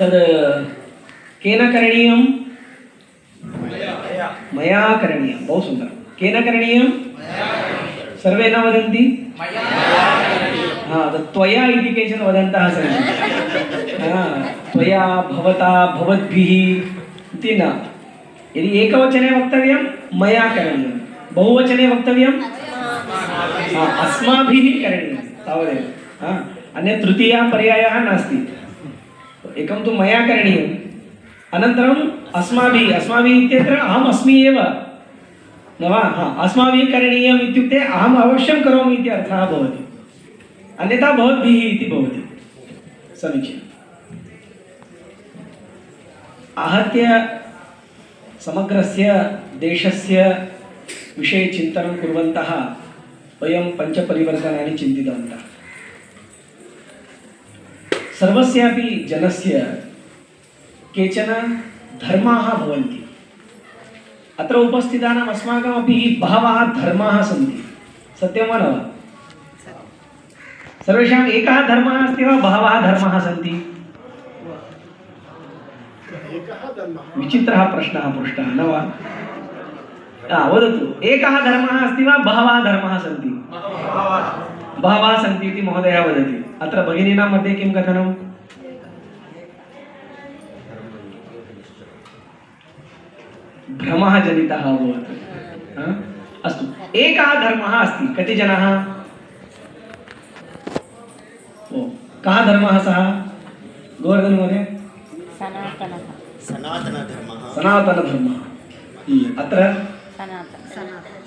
तद् केन करणीयं? मया करणीयं। बहु सुन्दरं। केन करणीयं? सर्वे न वदन्ति? त्वया इति केचन वदन्तः सन्ति। त्वया, भवता, भवद्भिः इति न। यदि एकवचने वक्तव्यं मया करणीयं, बहुवचने वक्तव्यं अस्माभिः करणीयं, तावदेव। अन्यत् तृतीयः पर्यायः नास्ति। एकं तु मया करणीयम्, अनन्तरम् अस्माभिः। अस्माभिः इत्यत्र अहम् अस्मि एव न वा? अस्माभिः करणीयम् इत्युक्ते अहम् अवश्यं करोमि इति अर्थः भवति, अन्यथा भवद्भिः इति भवति। समीचीनम्। आहत्य समग्रस्य देशस्य विषये चिन्तनं कुर्वन्तः वयं पञ्चपरिवर्तनानि चिन्तितवन्तः। सर्वस्यापि जनस्य केचन धर्माः भवन्ति। अत्र उपस्थितानाम् अस्माकमपि बहवः धर्माः सन्ति, सत्यं वा न वा? सर्वेषाम् एकः धर्मः अस्ति वा बहवः धर्माः सन्ति? विचित्रः प्रश्नः पृष्टः न वा? वदतु, एकः धर्मः अस्ति वा बहवः धर्माः सन्ति? बहवः सन्ति इति महोदयः वदति। अत्र भगिनीनां मध्ये किं कथनं? भ्रमः जनितः अभवत्। अस्तु, एकः धर्मः अस्ति। कति जनाः? कः धर्मः सः? गोवर्धन महोदय? सनातनधर्मः। अत्र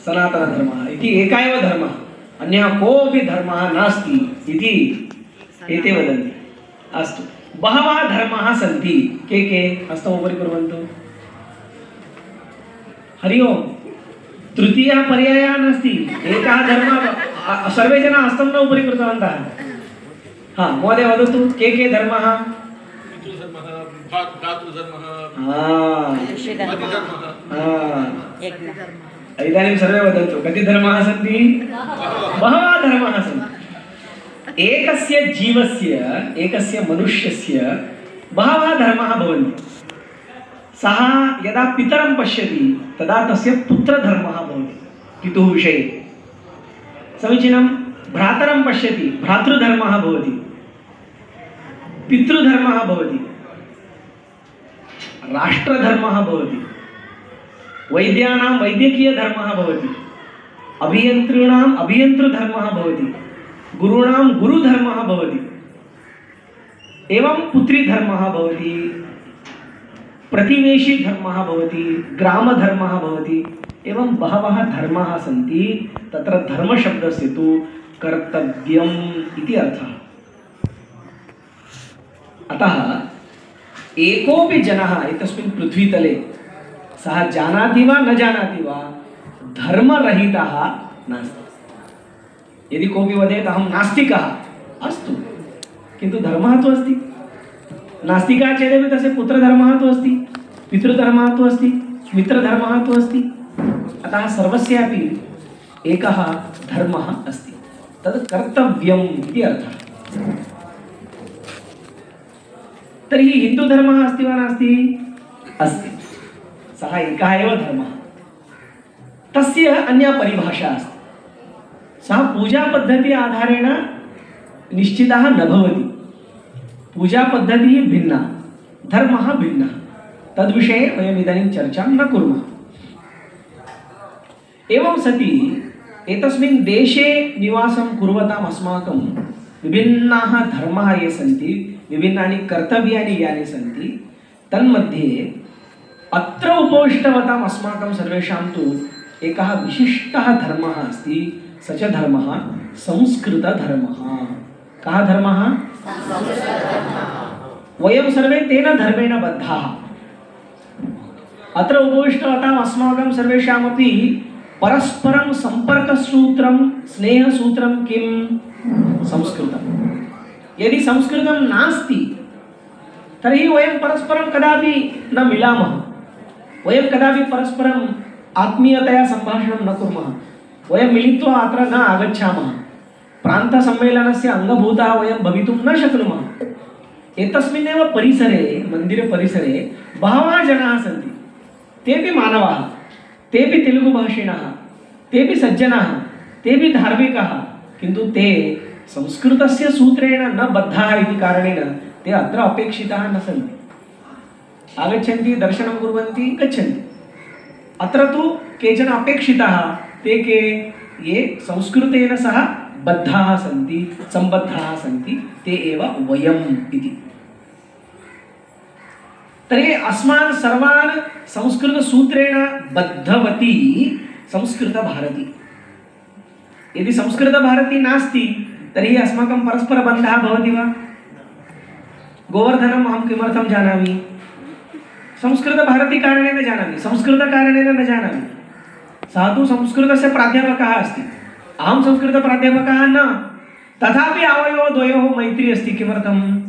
सनातनधर्मः इति एकः एव धर्मः, अन्यः कोऽपि धर्मः नास्ति इति एते वदन्ति। अस्तु, बहवः धर्माः सन्ति। के हस्तम् उपरि कुर्वन्तु। हरि ओम्। तृतीयः पर्यायः नास्ति, एकः धर्मः। सर्वे जनाः हस्तं न उपरि कृतवन्तः। महोदय वदतु, के धर्मः? इदानीं सर्वे वदन्तु, कति धर्माः सन्ति? बहवः धर्माः सन्ति। एकस्य जीवस्य, एकस्य मनुष्यस्य बहवः धर्माः भवन्ति। सः यदा पितरं पश्यति तदा तस्य पुत्रधर्मः भवति, पितुः विषये। समीचीनं। भ्रातरं पश्यति, भ्रातृधर्मः भवति, पितृधर्मः भवति, राष्ट्रधर्मः भवति, वैद्यानां वैद्यकीयधर्मः भवति, अभियन्तॄणाम् अभियन्तृधर्मः भवति, गुरूणां गुरुधर्मः भवति, एवं पुत्रीधर्मः भवति, प्रतिवेशीधर्मः भवति, ग्रामधर्मः भवति। एवं बहवः धर्माः सन्ति। तत्र धर्मशब्दस्य तु कर्तव्यम् इति अर्थः। अतः एकोऽपि जनः एतस्मिन् पृथ्वीतले सः जानाति वा न जानाति वा धर्मरहितः नास्ति। यदि कोऽपि वदेत् अहं नास्तिकः, अस्तु, किन्तु धर्मः तु अस्ति। नास्तिकः चेदपि तस्य पुत्रधर्मः तु अस्ति, पितृधर्मः तु अस्ति, मित्रधर्मः तु अस्ति। अतः सर्वस्यापि एकः धर्मः अस्ति, तद् कर्तव्यम् इति अर्थः। तर्हि हिन्दुधर्मः अस्ति वा नास्ति? अस्ति। सः एकः एव धर्मः। तस्य अन्या परिभाषा अस्ति। सः पूजापद्धतिः आधारेण निश्चितः न भवति। पूजापद्धतिः भिन्ना, धर्मः भिन्नः। तद्विषये वयम् इदानीं चर्चां न कुर्मः। एवं सति एतस्मिन् देशे निवासं कुर्वताम् अस्माकं विभिन्नाः धर्माः ये सन्ति, विभिन्नानि कर्तव्यानि यानि सन्ति, तन्मध्ये अत्र उपविष्टवताम् अस्माकं सर्वेषां तु एकः विशिष्टः धर्मः अस्ति। स च धर्मः संस्कृतधर्मः। कः धर्मः? वयं सर्वे तेन धर्मेण बद्धाः। अत्र उपविष्टवताम् अस्माकं सर्वेषामपि परस्परं सम्पर्कसूत्रं, स्नेहसूत्रं किं? संस्कृतं। यदि संस्कृतं नास्ति तर्हि वयं परस्परं कदापि न मिलामः, वयं कदापि परस्परम् आत्मीयतया सम्भाषणं न कुर्मः, वयं मिलित्वा अत्र न आगच्छामः, प्रान्तसम्मेलनस्य अङ्गभूताः वयं भवितुं न शक्नुमः। एतस्मिन्नेव परिसरे मन्दिरपरिसरे बहवः जनाः सन्ति, तेपि मानवाः, तेपि तेलुगुभाषिणः, तेपि सज्जनाः, तेपि धार्मिकाः, किन्तु ते संस्कृतस्य सूत्रेण न बद्धाः इति कारणेन ते अत्र अपेक्षिताः न सन्ति। आगच्छन्ति, दर्शनं कुर्वन्ति, गच्छन्ति। अत्र तु केचन अपेक्षिताः, ते के ये संस्कृतेन सह बद्धाः सन्ति, सम्बद्धाः सन्ति, ते एव वयम् इति। तर्हि अस्मान् सर्वान् संस्कृतसूत्रेण बद्धवती संस्कृतभारती। यदि संस्कृतभारती नास्ति तर्हि अस्माकं परस्परबन्धः भवति वा? गोवर्धनम् अहं किमर्थं जानामि? संस्कृतभारती कारणेन जानामि, संस्कृतकारणेन न जानामि। सः तु संस्कृतस्य प्राध्यापकः अस्ति, अहं संस्कृतप्राध्यापकः न, तथापि आवयोः द्वयोः मैत्री अस्ति। किमर्थं?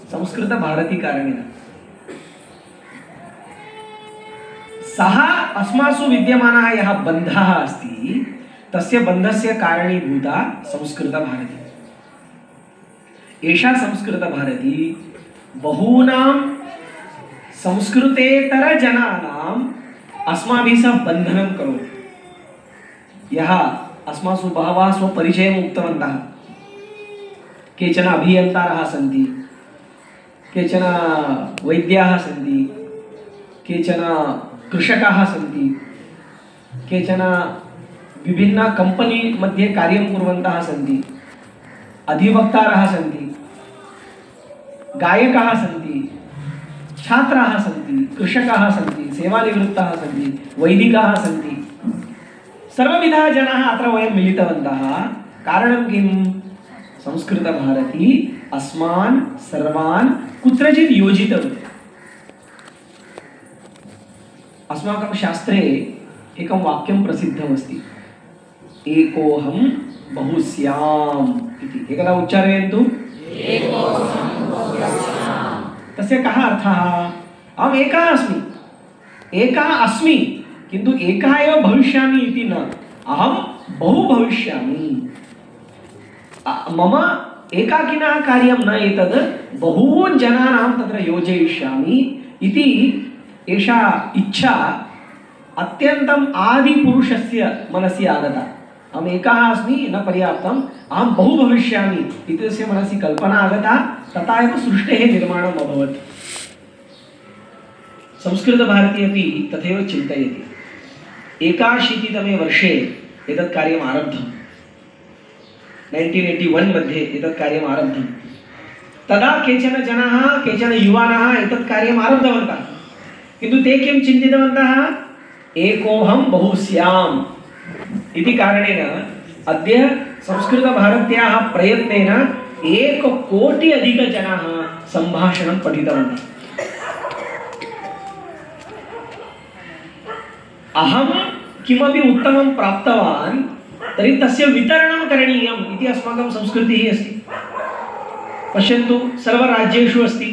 संस्कृतभारती कारणेन। सः अस्मासु विद्यमानः यः बन्धः अस्ति तस्य बन्धस्य कारणीभूता संस्कृतभारती। एषा संस्कृतभारती बहूनां संस्कृतेतरजनानाम् अस्माभिः सह बन्धनं करोति। यः अस्मासु बहवः स्वपरिचयम् उक्तवन्तः, केचन अभियन्तारः सन्ति, केचन वैद्याः सन्ति, केचन कृषकाः सन्ति, केचन विभिन्न कंपनी मध्ये कार्यं कुर्वन्तः सन्ति, अधिवक्तारः सन्ति, गायकाः सन्ति, छात्राः सन्ति, कृषकाः सन्ति, सेवानिवृत्ताः सन्ति, वैदिकाः सन्ति। सर्वविधाः जनाः अत्र वयं मिलितवन्तः। कारणं किं? संस्कृतभारती अस्मान् सर्वान् कुत्रचित् योजितवती। अस्माकं शास्त्रे एकं वाक्यं प्रसिद्धमस्ति, एकोऽहं बहुस्याम् इति। एकदा उच्चारयन्तु। तस्य कः अर्थः? अहम् एकः अस्मि, एकः अस्मि, किन्तु एकः एव भविष्यामि इति न, अहं बहु भविष्यामि। मम एकाकिनः कार्यं न एतद्, बहून् जनानां तत्र योजयिष्यामि इति एषा इच्छा अत्यन्तम् आदिपुरुषस्य मनसि आगता। अहम् एकः अस्मि न पर्याप्तम्, अहं बहु भविष्यामि इति तस्य मनसि कल्पना आगता। तथा एव सृष्टेः निर्माणम् अभवत्। संस्कृतभारती अपि तथैव चिन्तयति। 81तमे वर्षे एतत् कार्यम् आरब्धम्, 1981 मध्ये एतत् कार्यम् आरब्धम्। तदा केचन जनाः, केचन युवानः एतत् कार्यम् आरब्धवन्तः, किन्तु ते किं चिन्तितवन्तः? एकोऽहं बहुस्याम् इति कारणेन अद्य संस्कृतभारत्याः प्रयत्नेन 1 कोटि अधिकजनाः सम्भाषणं पठितवन्तः। अहं किमपि उत्तमं प्राप्तवान् तर्हि तस्य वितरणं करणीयम् इति अस्माकं संस्कृतिः अस्ति। पश्यन्तु, सर्वराज्येषु अस्ति,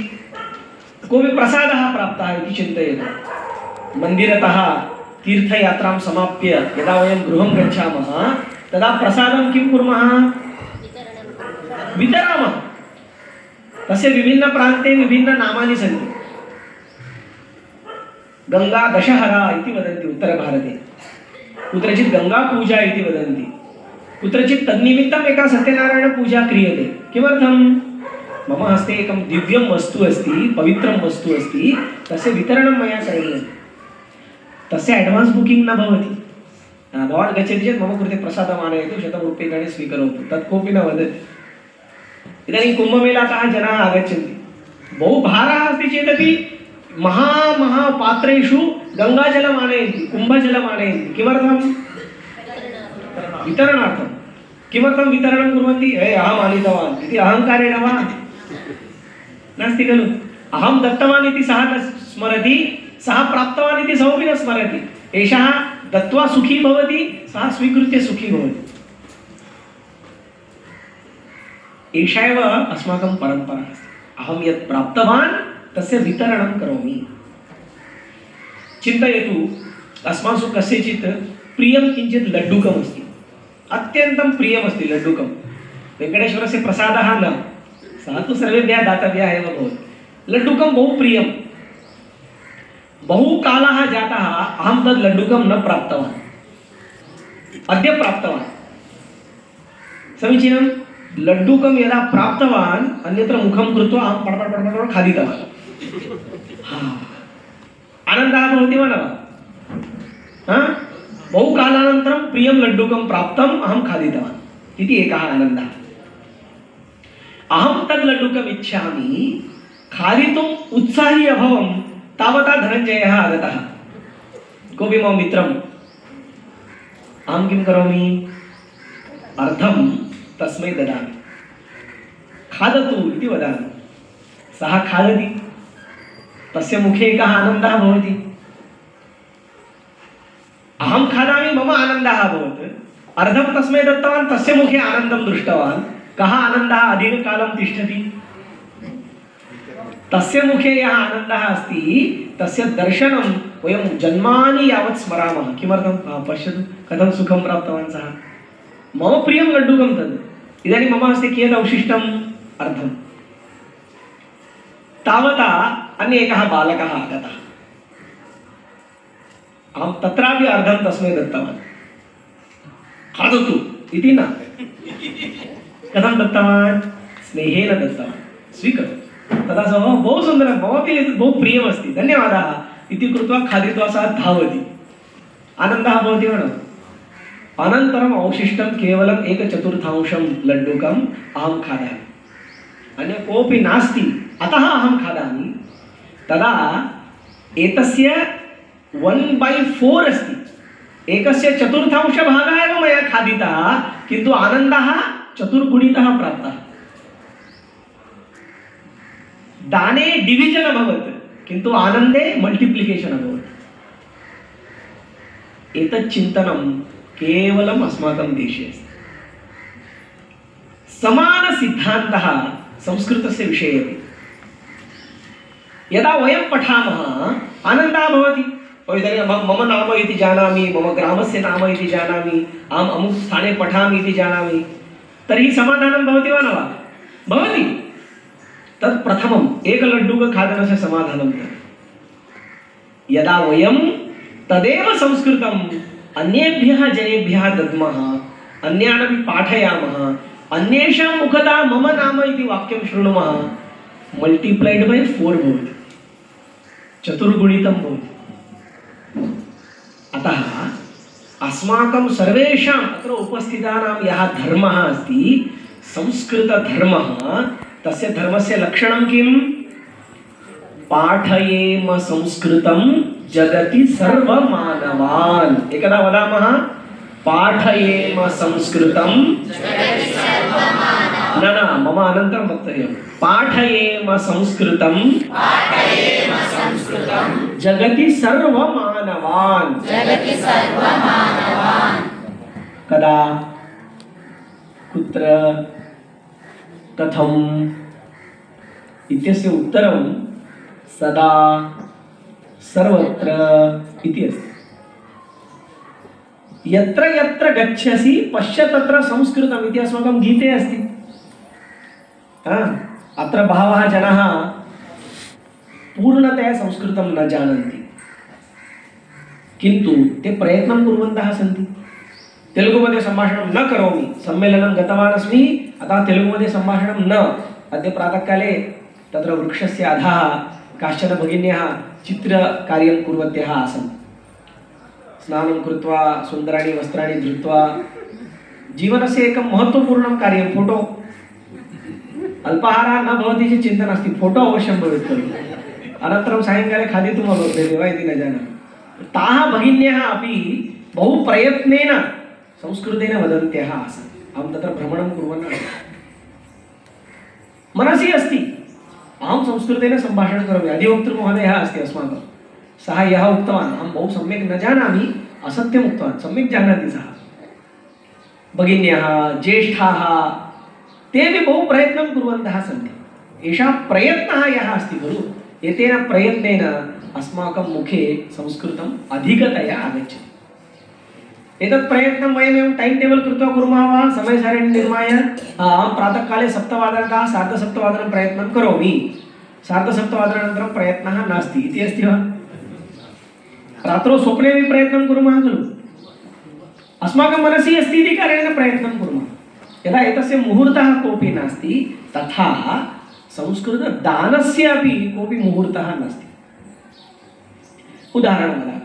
कोऽपि प्रसादः प्राप्तः इति चिन्तयतु। मन्दिरतः तीर्थयात्रां समाप्य यदा वयं गृहं गच्छामः तदा प्रसादं किं कुर्मः? वितरामः। तस्य विभिन्नप्रान्ते विभिन्ननामानि सन्ति। गंगा दशहरा इति वदन्ति उत्तरभारते, कुत्रचित् गंगापूजा इति वदन्ति, कुत्रचित् तन्निमित्तम् एका सत्यनारायणपूजा क्रियते। किमर्थं? मम हस्ते एकं दिव्यं वस्तु अस्ति, पवित्रं वस्तु अस्ति, तस्य वितरणं मया करणीयं। तस्य एडवान्स् बुकिंग न भवति। भवान् गच्छति चेत् मम कृते प्रसादम् आनयतु, 100 रूप्यकाणि स्वीकरोतु, तत् कोऽपि न वदति। इदानीं कुम्भमेलातः जनाः आगच्छन्ति, बहु भारः अस्ति चेदपि महापात्रेषु गङ्गाजलम् आनयन्ति, कुम्भजलम् आनयन्ति। किमर्थं? वितरणार्थं। किमर्थं वितरणं कुर्वन्ति? अहम् आनीतवान् इति अहङ्कारेण वा? नास्ति खलु। अहं दत्तवान् इति सः न स्मरति, सः प्राप्तवान् इति सः अपि न स्मरति। एषः दत्त्वा सुखी भवति, सः स्वीकृत्य सुखी भवति। एषा एव अस्माकं परम्परा अस्ति। अहं यत् प्राप्तवान् तस्य वितरणं करोमि। चिन्तयतु, अस्मासु कस्यचित् प्रियं किञ्चित् लड्डुकम् अस्ति, अत्यन्तं प्रियमस्ति लड्डुकं। वेङ्कटेश्वरस्य प्रसादः न, सः तु सर्वेभ्यः दातव्यः एव भवति। लड्डुकं बहु प्रियं, बहुकालः जातः अहं तद् लड्डुकं न प्राप्तवान्, अद्य प्राप्तवान्। समीचीनं। लड्डुकं यदा प्राप्तवान् अन्यत्र मुखं कृत्वा अहं पडपड खादितवान्। आनन्दः भवति वा न वा? बहुकालानन्तरं प्रियं लड्डुकं प्राप्तम्, अहं खादितवान् इति एकः आनन्दः। अहं तद् लड्डुकम् इच्छामि, खादितुम् उत्साही अभवं, तावता धनञ्जयः आगतः। कोऽपि मम मित्रम्, अहं किं करोमि, अर्धं तस्मै ददामि, खादतु इति वदामि। सः खादति, तस्य मुखे एकः आनन्दः भवति। अहं खादामि, मम आनन्दः अभवत्, अर्धं तस्मै दत्तवान्, तस्य मुखे आनन्दं दृष्टवान्। कः आनन्दः अधिककालं तिष्ठति? तस्य मुखे यः आनन्दः अस्ति तस्य दर्शनं वयं जन्मानि यावत् स्मरामः। किमर्थं? पश्यतु कथं सुखं प्राप्तवान् सः। मम प्रियं लड्डुकं तद्, इदानीं मम हस्ते कियत् अवशिष्टम्? अर्धं। तावता अन्य एकः बालकः आगतः, अहं तत्रापि अर्धं तस्मै दत्तवान्, खादतु इति न। कथं दत्तवान्? स्नेहेन दत्तवान्, स्वीकरोतु। तदा सः बहु सुन्दरं, ममपि बहु प्रियमस्ति, धन्यवादः इति कृत्वा खादित्वा सः धावति। आनन्दः भवति वा न? अनन्तरम् अवशिष्टं केवलम् 1/4 लड्डुकम् अहं खादामि, अन्य कोऽपि नास्ति, अतः अहं खादामि। तदा एतस्य 1/4 अस्ति, एकस्य 1/4 भागः एव मया खादितः, किन्तु आनन्दः 4 प्राप्तः। दाने डिविजन अभवत्, किन्तु आनन्दे मल्टिप्लिकेशन् अभवत्। एतत् चिन्तनं केवलम् अस्माकं देशे अस्ति। समानसिद्धान्तः संस्कृतस्य विषये अपि। यदा वयं पठामः आनन्दः भवति। इदानीं मम नाम इति जानामि, मम ग्रामस्य नाम इति जानामि, अहम् अमुक स्थाने पठामि इति जानामि, तर्हि समाधानं भवति वा न वा? भवति। तत् प्रथमम् एकलड्डुकखादनस्य समाधानं तत्। यदा वयं तदेव संस्कृतम् अन्येभ्यः जनेभ्यः दद्मः, अन्यानपि पाठयामः, अन्येषां मुखतः मम नाम इति वाक्यं शृणुमः, मल्टिप्लैड् बै 4 भवति, 4 भवति। अतः अस्माकं सर्वेषाम् अत्र उपस्थितानां यः धर्मः अस्ति, संस्कृतधर्मः, तस्य धर्मस्य लक्षणं किम्? पाठयेम संस्कृतं जगति सर्वमानवान्। एकदा वदामः, पाठयेम संस्कृतं, न मम अनन्तरं वक्तव्यं, पाठयेम संस्कृतं जगति सर्वमानवान्। कदा, कुत्र, कथम् इत्यस्य उत्तरं सदा सर्वत्र इति अस्ति। यत्र यत्र गच्छसि पश्य तत्र संस्कृतम् इति अस्माकं गीते अस्ति। अत्र बहवः जनाः पूर्णतया संस्कृतं न जानन्ति, किन्तु ते प्रयत्नं कुर्वन्तः सन्ति। तेलुगुमध्ये सम्भाषणं न करोमि, सम्मेलनं गतवान् अस्मि, अतः तेलुगुमध्ये सम्भाषणं न। अद्य प्रातःकाले तत्र वृक्षस्य अधः काश्चन भगिन्यः चित्रकार्यं कुर्वत्यः आसन्। स्नानं कृत्वा सुन्दराणि वस्त्राणि धृत्वा, जीवनस्य एकं महत्त्वपूर्णं कार्यं फोटो। अल्पाहारः न भवति चेत् चिन्ता नास्ति, फोटो अवश्यं भवेत् खलु। अनन्तरं सायङ्काले खादितुम् अभवत् वा इति न जानामि। ताः भगिन्यः अपि बहु प्रयत्नेन संस्कृतेन वदन्त्यः आसन्। अहं तत्र भ्रमणं कुर्वन् आसम्। मनसि अस्ति अहं संस्कृतेन सम्भाषणं करोमि। अधिवक्तृमहोदयः अस्ति अस्माकं, सः यः उक्तवान्, अहं बहु सम्यक् न जानामि, असत्यम् उक्तवान्, सम्यक् जानाति सः। भगिन्यः, ज्येष्ठाः, तेपि बहु प्रयत्नं कुर्वन्तः सन्ति। एषः प्रयत्नः यः अस्ति खलु, एतेन प्रयत्नेन अस्माकं मुखे संस्कृतम् अधिकतया आगच्छति। एतत् प्रयत्नं वयमेव टैम् टेबल् कृत्वा कुर्मः वा समयसारिणीं निर्माय अहं प्रातःकाले 7:15तः 7:30 प्रयत्नं करोमि 7:30 प्रयत्नः नास्ति इति अस्ति वा रात्रौ स्वप्नेपि प्रयत्नं कुर्मः खलु अस्माकं मनसि अस्ति इति कारणेन प्रयत्नं कुर्मः यदा एतस्य मुहूर्तः कोऽपि नास्ति तथा संस्कृतदानस्य अपि कोऽपि मुहूर्तः नास्ति उदाहरणं वदामि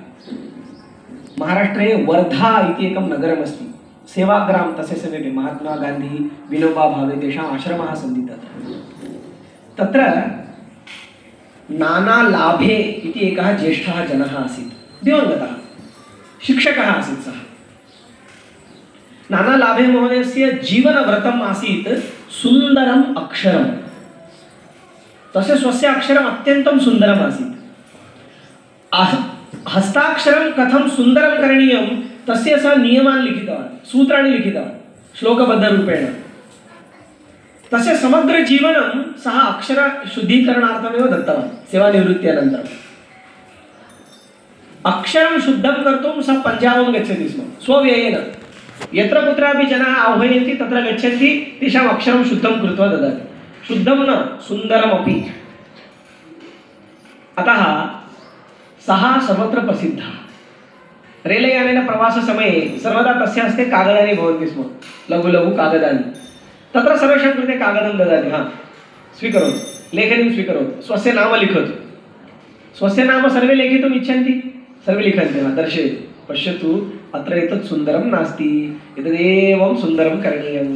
महाराष्ट्रे वर्धा इति एकं नगरमस्ति सेवाग्राम तस्य समीपे महात्मा गान्धी विनोबा भावे तेषाम् आश्रमः सन्ति तत्र नाना लाभे इति एकः ज्येष्ठः जनः आसीत् दिवङ्गतः शिक्षकः आसीत् सः नाना लाभे महोदयस्य जीवनव्रतम् आसीत् सुन्दरम् अक्षरं तस्य स्वस्य अक्षरम् अत्यन्तं सुन्दरम् आसीत् हस्ताक्षरं कथं सुन्दरं करणीयं तस्य सः नियमान् लिखितवान् सूत्राणि लिखितवान् श्लोकबद्धरूपेण तस्य समग्र जीवनं सः अक्षरशुद्धीकरणार्थमेव दत्तवान् सेवानिवृत्त्यनन्तरम् अक्षरं शुद्धं कर्तुं सः पञ्जाबं गच्छति स्म स्वव्ययेन यत्र कुत्रापि जनाः आह्वयन्ति तत्र गच्छन्ति तेषाम् अक्षरं शुद्धं कृत्वा ददाति शुद्धं न सुन्दरमपि अतः सः सर्वत्र प्रसिद्धः रेलयानेन प्रवाससमये सर्वदा तस्य हस्ते कागदानि भवन्ति स्म लघु लघु कागदानि तत्र सर्वेषां कृते कागदं ददाति हा स्वीकरोतु लेखनीं स्वीकरोतु स्वस्य नाम लिखतु स्वस्य नाम सर्वे लेखितुम् इच्छन्ति सर्वे लिखन्ति वा दर्शयतु पश्यतु अत्र एतत् सुन्दरं नास्ति एतदेवं सुन्दरं करणीयम्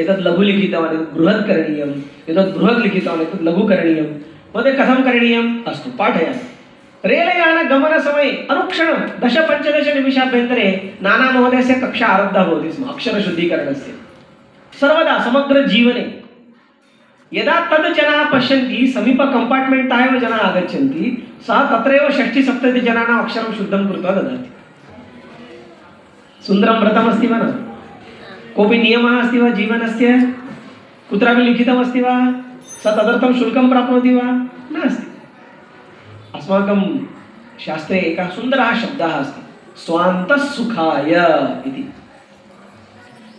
एतत् लघु लिखितवान् एतत् बृहत् करणीयम् एतत् बृहत् लिखितवान् एतत् लघु करणीयं महोदय कथं करणीयम् अस्तु पाठयामि रेलयानगमनसमये अनुक्षणं 10-15 निमिषाभ्यन्तरे नाना महोदयस्य कक्षा आरब्धा भवति स्म अक्षरशुद्धीकरणस्य सर्वदा समग्र जीवने यदा तद् जनाः पश्यन्ति समीप कम्पार्ट्मेण्ट्तः एव जनाः आगच्छन्ति सः तत्रैव 60-70 जनानाम् अक्षरं शुद्धं कृत्वा ददाति सुन्दरं व्रतमस्ति वा न कोऽपि नियमः अस्ति वा जीवनस्य कुत्रापि लिखितमस्ति वा सः तदर्थं शुल्कं प्राप्नोति वा नास्ति अस्माकं शास्त्रे एकः सुन्दरः शब्दः अस्ति स्वान्तःसुखाय इति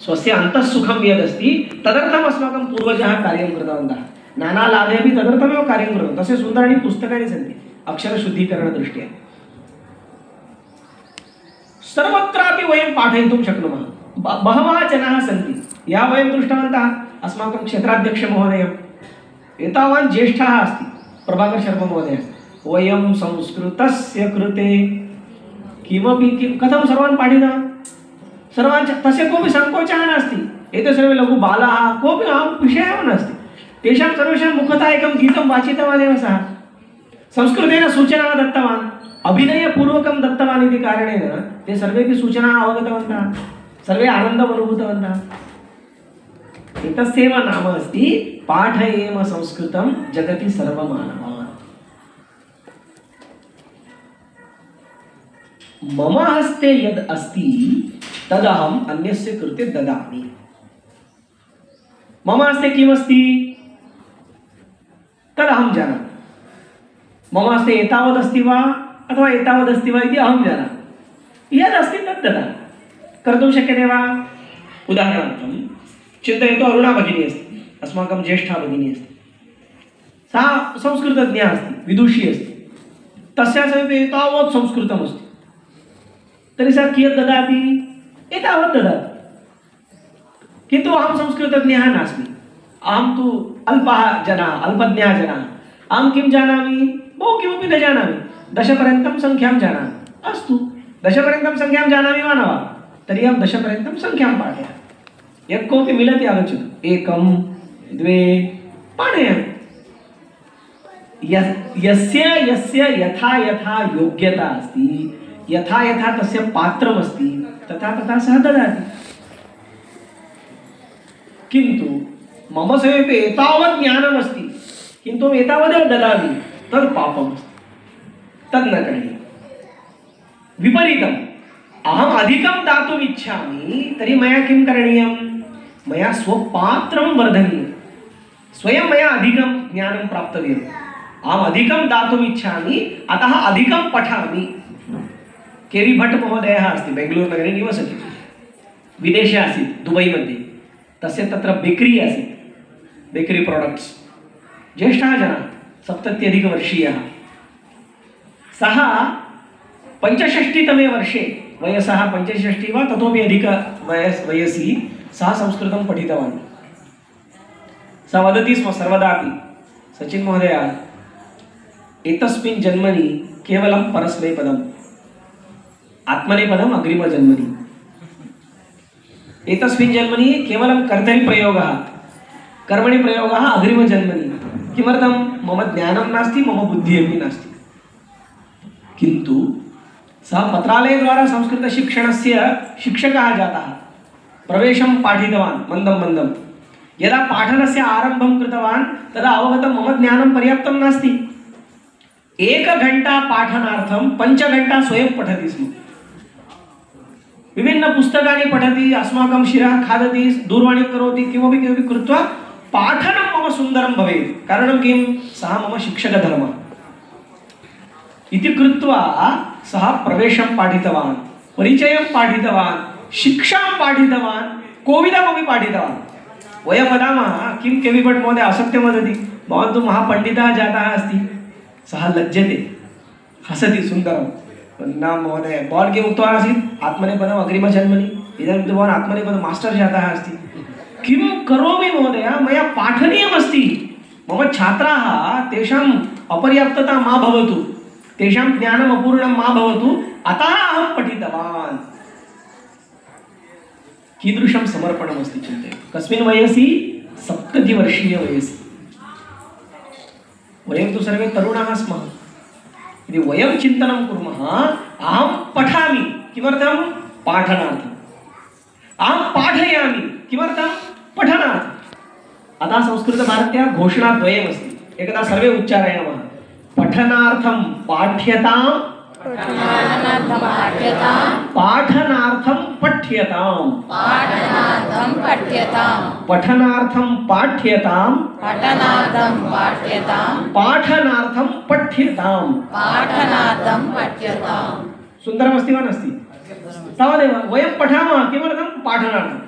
स्वस्य अन्तःसुखं यदस्ति तदर्थम् अस्माकं पूर्वजाः कार्यं कृतवन्तः नाना लाभे अपि तदर्थमेव कार्यं कृतवन्तः तस्य सुन्दराणि पुस्तकानि सन्ति अक्षरशुद्धीकरणदृष्ट्या सर्वत्रापि वयं पाठयितुं शक्नुमः बहवः जनाः सन्ति या वयं दृष्टवन्तः अस्माकं क्षेत्राध्यक्षमहोदयम् एतावान् ज्येष्ठः अस्ति प्रभाकर शर्मा महोदयः वयं संस्कृतस्य कृते किमपि कथं सर्वान् पाठितवान् सर्वान् तस्य कोऽपि सङ्कोचः नास्ति एते सर्वे लघु बालाः कोऽपि अहं विषयः एव नास्ति तेषां सर्वेषां मुखतः एकं गीतं वाचितवान् एव सः संस्कृतेन सूचनाः दत्तवान् अभिनयपूर्वकं दत्तवान् इति कारणेन ते सर्वेपि सूचनाः अवगतवन्तः सर्वे आनन्दम् अनुभूतवन्तः एतस्यैव नाम अस्ति पाठयेम संस्कृतं जगति सर्वमानवान् मम हस्ते यद् अस्ति तदहम् अन्यस्य कृते ददामि मम हस्ते किमस्ति तदहं जानामि मम हस्ते एतावदस्ति वा अथवा एतावदस्ति वा इति अहं जानामि यदस्ति तद् ददामि कर्तुं शक्यते वा उदाहरणार्थं चिन्तयतु अरुणा भगिनी अस्ति अस्माकं ज्येष्ठा भगिनी अस्ति सा संस्कृतज्ञा अस्ति विदुषी अस्ति तस्याः समीपे एतावत् संस्कृतमस्ति तर्हि सः कियत् ददाति एतावत् ददाति किन्तु अहं संस्कृतज्ञः नास्मि अहं तु अल्पः जनः अल्पज्ञः जनः अहं किं जानामि बहु किमपि न जानामि 10पर्यन्तं संख्यां जानामि अस्तु 10पर्यन्तं संख्यां जानामि वा न वा तर्हि अहं 10पर्यन्तं संख्यां पाठयामि यः कोऽपि मिलति आगच्छतु 1 2 पाठयामि यस्य यस्य यथा यथा योग्यता अस्ति यथा यथा तस्य पात्रमस्ति तथा तथा सः ददाति किन्तु मम समीपे एतावत् ज्ञानमस्ति किन्तु एतावदेव ददामि तद् पापमस्ति तद् न करणीयं विपरीतम् अहम् अधिकं दातुम् इच्छामि तर्हि मया किं करणीयं मया स्वपात्रं वर्धनीयं स्वयं मया अधिकं ज्ञानं प्राप्तव्यम् अहम् अधिकं दातुम् इच्छामि अतः अधिकं पठामि के.वी. भट्ट महोदयः अस्ति, बेङ्गलूरुनगरे निवसति, विदेशे आसीत् दुबै मध्ये, तस्य तत्र बेकरी आसीत्, बेकरी प्रोडक्ट्स्, ज्येष्ठः जनः 70+ सः 65तमे वर्षे वयसः 65 वा ततोपि अधिक वयसि सः संस्कृतं पठितवान्। सः वदति स्म सर्वदापि, सचिन् महोदय, एतस्मिन् जन्मनि केवलं परस्मैपदम्, आत्मनेपदम् अग्रिमजन्मनि, एतस्मिन् जन्मनि केवलं कर्तरिप्रयोगः, कर्मणि प्रयोगः अग्रिमजन्मनि। किमर्थं? मम ज्ञानं नास्ति, मम बुद्धिः अपि नास्ति। किन्तु सः पत्रालयद्वारा संस्कृतशिक्षणस्य शिक्षकः जातः, प्रवेशं पाठितवान् मन्दं मन्दं। यदा पाठनस्य आरम्भं कृतवान् तदा अवगतं मम ज्ञानं पर्याप्तं नास्ति। 1 घण्टा पाठनार्थं 5 घण्टा स्वयं पठति स्म। विभिन्नपुस्तकानि पठति, अस्माकं शिरः खादति, दूरवाणीं करोति, किमपि किमपि कृत्वा पाठनं मम सुन्दरं भवेत्। कारणं किं? सः मम शिक्षकधर्मः इति कृत्वा सः प्रवेशं पाठितवान्, परिचयं पाठितवान्, शिक्षां पाठितवान्, कोविदमपि पाठितवान्। वयं वदामः किं के.वी. भट्ट महोदय असत्यं वदति, भवान् तु महापण्डितः जातः अस्ति। सः लज्जते, हसति सुन्दरं। न महोदय, भवान् किम् उक्तवान् आसीत्? आत्मनेपदम् अग्रिमजन्मनि। इदानीं तु भवान् आत्मनेपदं मास्टर् जातः अस्ति। किं करोमि महोदय? मया पाठनीयमस्ति। मम छात्राः तेषाम् अपर्याप्तता मा भवतु, तेषां ज्ञानम् अपूर्णं मा भवतु, अतः अहं पठितवान्। कीदृशं समर्पणमस्ति चिन्तयतु। कस्मिन् वयसि? 70 वयसि। वयं तु सर्वे तरुणाः स्मः। यदि वयं चिन्तनं कुर्मः, अहं पठामि, किमर्थं? पाठनार्थम्। अहं पाठयामि, किमर्थं? पठनार्थम्। अतः संस्कृतभारत्याः घोषणाद्वयमस्ति, एकदा सर्वे उच्चारयामः। पठनार्थं पाठ्यतां, पाठनार्थं पठ्यतां, पठनार्थं पाठ्यतां, पाठनार्थं पठ्यतां। सुन्दरमस्ति वा नास्ति? तावदेव। वयं पठामः, किमर्थं? पाठनार्थम्।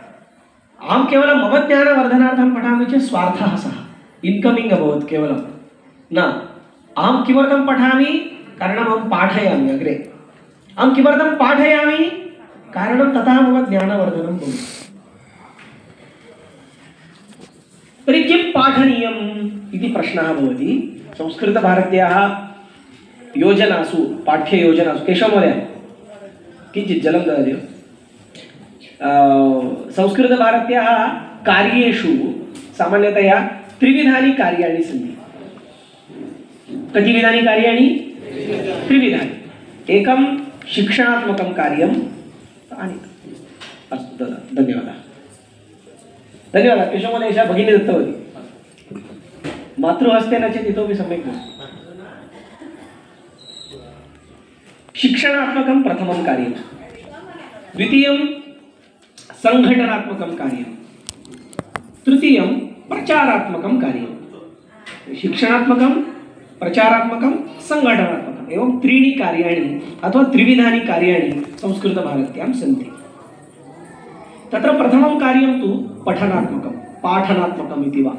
अहं केवलं मम ज्ञानवर्धनार्थं पठामि चेत् स्वार्थः सः, इन्कमिङ्ग् अभवत् केवलं न। अहं किमर्थं पठामि? कारणम् अहं पाठयामि अग्रे। अहं किमर्थं पाठयामि? कारणं ततः मम ज्ञानवर्धनं भवति। तर्हि किं पाठनीयम् इति प्रश्नः भवति। संस्कृतभारत्याः योजनासु, पाठ्ययोजनासु, केशवमहोदय किञ्चित् जलं ददाति वा? संस्कृतभारत्याः कार्येषु सामान्यतया 3 कार्याणि सन्ति। कति विधानि कार्याणि? 3। एकं शिक्षणात्मकं कार्यम्। अस्तु, धन्यवादः। धन्यवादः। केशवमहोदय, एषा भगिनी दत्तवती। मातृहस्ते न चेत् इतोपि सम्यक् भवति। शिक्षणात्मकं प्रथमं कार्यं, द्वितीयं संघटनात्मकं कार्यं, तृतीयं प्रचारात्मकं कार्यं। शिक्षणात्मकं, प्रचारात्मकं, संघटनात्मकम्, एवं 3 कार्याणि अथवा 3 कार्याणि संस्कृतभारत्यां सन्ति। तत्र प्रथमं कार्यं तु पठनात्मकं, पाठनात्मकम् इति वा,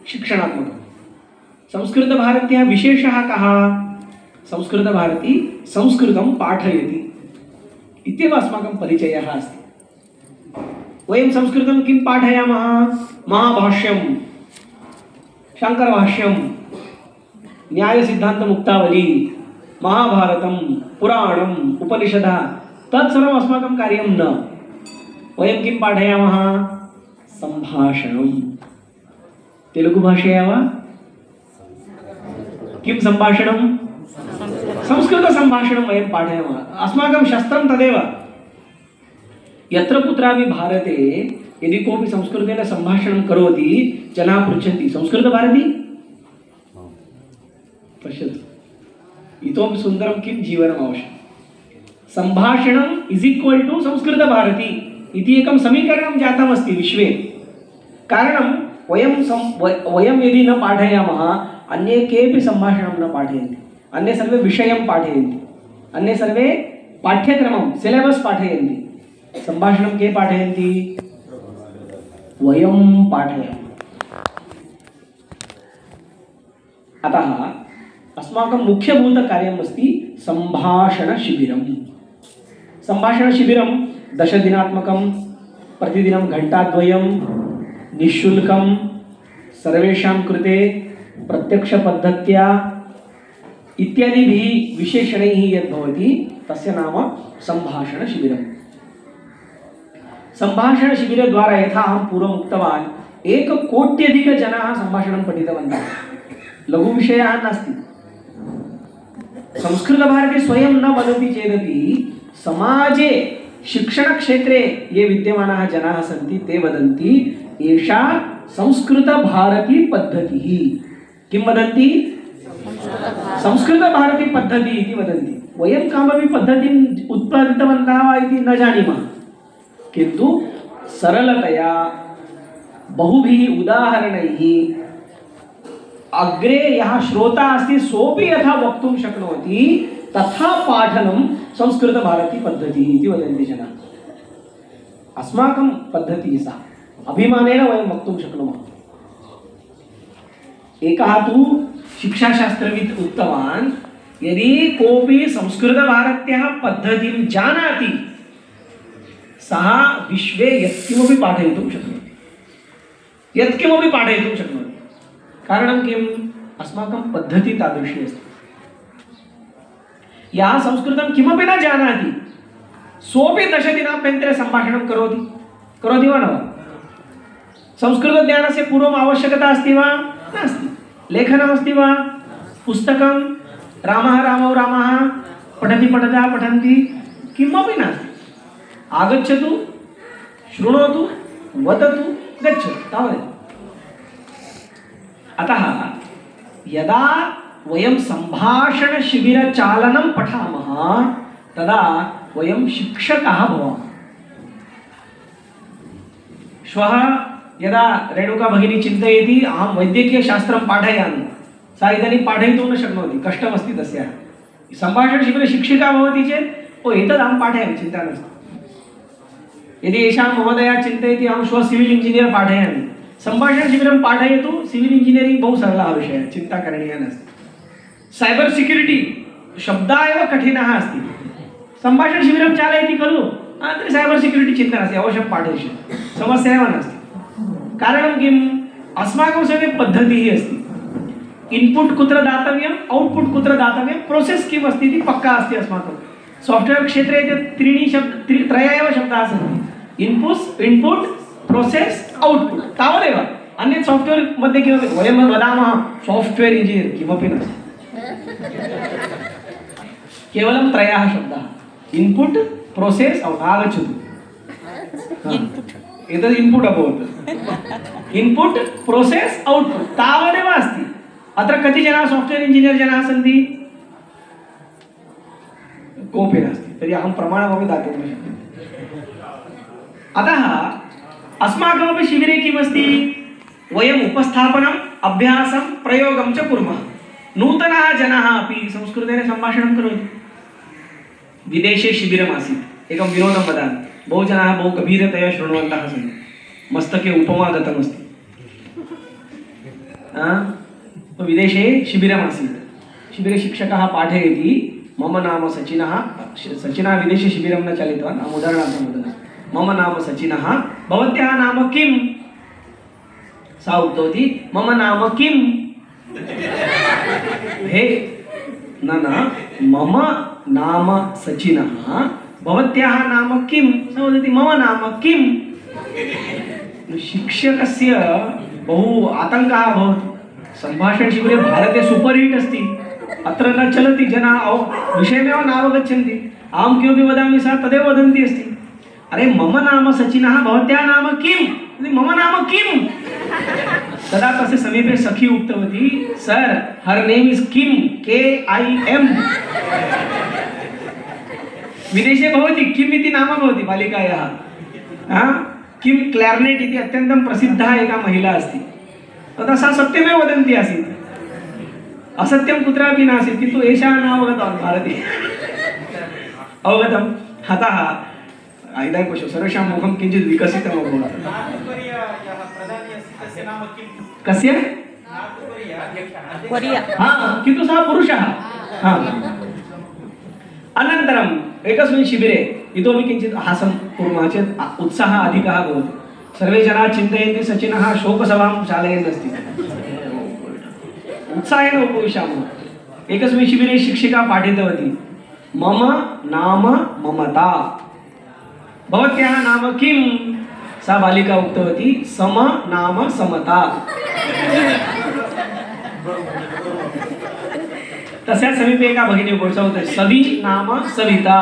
शिक्षणात्मकं। संस्कृतभारत्याः विशेषः कः? संस्कृतभारती संस्कृतं पाठयति इत्येव अस्माकं परिचयः अस्ति। वयं संस्कृतं किं पाठयामः? महाभाष्यं, शाङ्करभाष्यं, न्यायसिद्धान्तमुक्तावली, महाभारतं, पुराणम्, उपनिषदः, तत्सर्वम् अस्माकं कार्यं न। वयं किं पाठयामः? सम्भाषणं। तेलुगुभाषया वा? किं सम्भाषणं? संस्कृतसम्भाषणं वयं पाठयामः। अस्माकं शस्त्रं तदेव। यत्र कुत्रापि भारते यदि कोऽपि संस्कृतेन सम्भाषणं करोति, जनाः पृच्छन्ति, संस्कृतभारती? पश्यतु, इतोपि सुन्दरं किं जीवनम् आवश्यकं। सम्भाषणम् इस् इक्वल् टु संस्कृतभारती इति एकं समीकरणं जातमस्ति विश्वे। कारणं वयं यदि न पाठयामः, अन्ये केऽपि सम्भाषणं न पाठयन्ति। अन्ये सर्वे विषयं पाठयन्ति, अन्ये सर्वे पाठ्यक्रमं सिलेबस् पाठयन्ति, सम्भाषणं के पाठयन्ति? वयं पाठयामः। अतः अस्माकं मुख्यभूतकार्यम् अस्ति सम्भाषणशिबिरम्। सम्भाषणशिबिरं 10 दिनात्मकं, प्रतिदिनं घण्टाद्वयं, निःशुल्कं, सर्वेषां कृते प्रत्यक्षपद्धत्या इत्यादिभिः विशेषणैः यद्भवति तस्य नाम सम्भाषणशिबिरम्। सम्भाषणशिबिरद्वारा यथा अहं पूर्वम् उक्तवान् 1,00,00,000 सम्भाषणं पठितवन्तः। लघुविषयः नास्ति। संस्कृतभारती स्वयं न वदति चेदपि समाजे शिक्षणक्षेत्रे ये विद्यमानाः जनाः सन्ति ते वदन्ति एषा संस्कृतभारती पद्धतिः। किं वदन्ति? संस्कृतभारती पद्धतिः इति वदन्ति। वयं कामपि पद्धतिम् उत्पादितवन्तः वा इति न जानीमः, किन्तु सरलतया बहुभिः उदाहरणैः अग्रे यः श्रोता अस्ति सोपि यथा वक्तुं शक्नोति तथा पाठनं संस्कृतभारती पद्धतिः इति वदन्ति जनाः। अस्माकं पद्धतिः सा, अभिमानेन वयं वक्तुं शक्नुमः। एकः तु शिक्षाशास्त्रविद् उक्तवान् यदि कोऽपि संस्कृतभारत्याः पद्धतिं जानाति सः विश्वे यत्किमपि पाठयितुं शक्नोति, यत्किमपि पाठयितुं शक्नोति। कारणं किम्? अस्माकं पद्धतिः तादृशी अस्ति। यः संस्कृतं किमपि न जानाति सोपि 10 दिनाभ्यन्तरे सम्भाषणं करोति वा न वा? संस्कृतज्ञानस्य पूर्वम् आवश्यकता अस्ति वा? नास्ति। लेखनमस्ति वा? पुस्तकं रामः रामौ रामः पठति पठता पठन्ति किमपि नास्ति। आगच्छतु, शृणोतु, वदतु, गच्छतु, तावदेव। अतः यदा वयं सम्भाषणशिबिरचालनं पठामः तदा वयं शिक्षकाः भवामः। श्वः यदा रेणुका भगिनी चिन्तयति अहं वैद्यकीयशास्त्रं पाठयामि, सा इदानीं पाठयितुं न शक्नोति, कष्टमस्ति तस्याः। सम्भाषणशिबिरे शिक्षिका भवति चेत् ओ एतद् अहं पाठयामि, चिन्ता नास्ति। यदि एषा महोदया चिन्तयति अहं श्वः सिविल् इंजिनियर् पाठयामि, सम्भाषणशिबिरं पाठयतु, सिविल् इंजिनियरिङ्ग् बहु सरलः विषयः, चिन्ता करणीया नास्ति। सैबर् सिक्युरिटी शब्दः एव कठिनः अस्ति, सम्भाषणशिबिरं चालयति खलु, अनन्तरं सैबर् सिक्युरिटी चिन्ता नास्ति, अवश्यं पाठयिष्यति, समस्या एव नास्ति। कारणं किम्? अस्माकं समीपे पद्धतिः अस्ति। इन्पुट् कुत्र दातव्यम्, औट्पुट् कुत्र दातव्यं, प्रोसेस् किम् अस्ति इति पक्का अस्ति अस्माकं। साफ्ट्वेर् क्षेत्रे त्रयः एव शब्दाः सन्ति, इन्पुट् प्रोसेस् औट्पुट्, तावदेव। अन्यत् साफ्ट्वेर् मध्ये किमपि वयं वदामः साफ्ट्वेर् इंजिनियर् किमपि नास्ति, केवलं त्रयः शब्दाः, इन्पुट् प्रोसेस् औट्। आगच्छतु, एतद् इन्पुट् अभवत्, इन्पुट् प्रोसेस् औट्पुट्, तावदेव अस्ति। अत्र कति जनाः साफ्ट्वेर् इंजिनियर् जनाः सन्ति? कोऽपि नास्ति। तर्हि अहं प्रमाणमपि दातुं न शक्नोमि। अतः अस्माकमपि शिबिरे किमस्ति? वयम् उपस्थापनम्, अभ्यासं, प्रयोगं च कुर्मः। नूतनाः जनाः अपि संस्कृतेन सम्भाषणं करोति। विदेशे शिबिरमासीत्, एकं विनोदं वदामि, बहु जनाः बहु गभीरतया शृण्वन्तः सन्ति, मस्तके उपमा गतमस्ति। विदेशे शिबिरमासीत्, शिबिरे शिक्षकः पाठयति, मम नाम सचिनः, सचिनः विदेशे शिबिरं न चालितवान्, अहम् उदाहरणार्थं वदामि, मम नाम सचिनः, भवत्याः नाम किम्? सा उक्तवती मम नाम किम्? हे न मम नाम सचिनः, भवत्याः नाम किम्? सा वदति मम नाम किम्? शिक्षकस्य बहु आतङ्कः अभवत्। सम्भाषणशिबिरे भारते सुपर् हिट् अस्ति, अत्र न चलति, जनाः विषयमेव नावगच्छन्ति। अहं किमपि वदामि सा तदेव वदन्ती अस्ति। अरे मम नाम सचिनः, भवत्याः नाम किम्? मम नाम किम्? तदा तस्य समीपे सखी उक्तवती, sir her name is Kim, KIM। विदेशे भवति किम् इति नाम भवति बालिकायाः। किम् क्लार्नेट् इति अत्यन्तं प्रसिद्धा एका महिला अस्ति। तदा सा सत्यमेव वदन्ती आसीत्, असत्यं कुत्रापि नासीत्, किन्तु एषः न अवगतवान् भारते। अवगतम्? अतः इदानीं पश्य, सर्वेषां मुखं किञ्चित् विकसितम् अभवत्। कस्य? किन्तु सः पुरुषः। अनन्तरम् एकस्मिन् शिबिरे इतोपि किञ्चित् हासं कुर्मः चेत् उत्साहः अधिकः भवति। सर्वे जनाः चिन्तयन्ति सचिनः शोकसभां चालयन् अस्ति। उत्साहेन उपविशामः। एकस्मिन् शिबिरे शिक्षिका पाठितवती, मम नाम ममता। भवत्याः नाम किं? सा बालिका उक्तवती, सम नाम समता। तस्याः समीपे एका भगिनी उपविष्टा, सवि नाम सविता।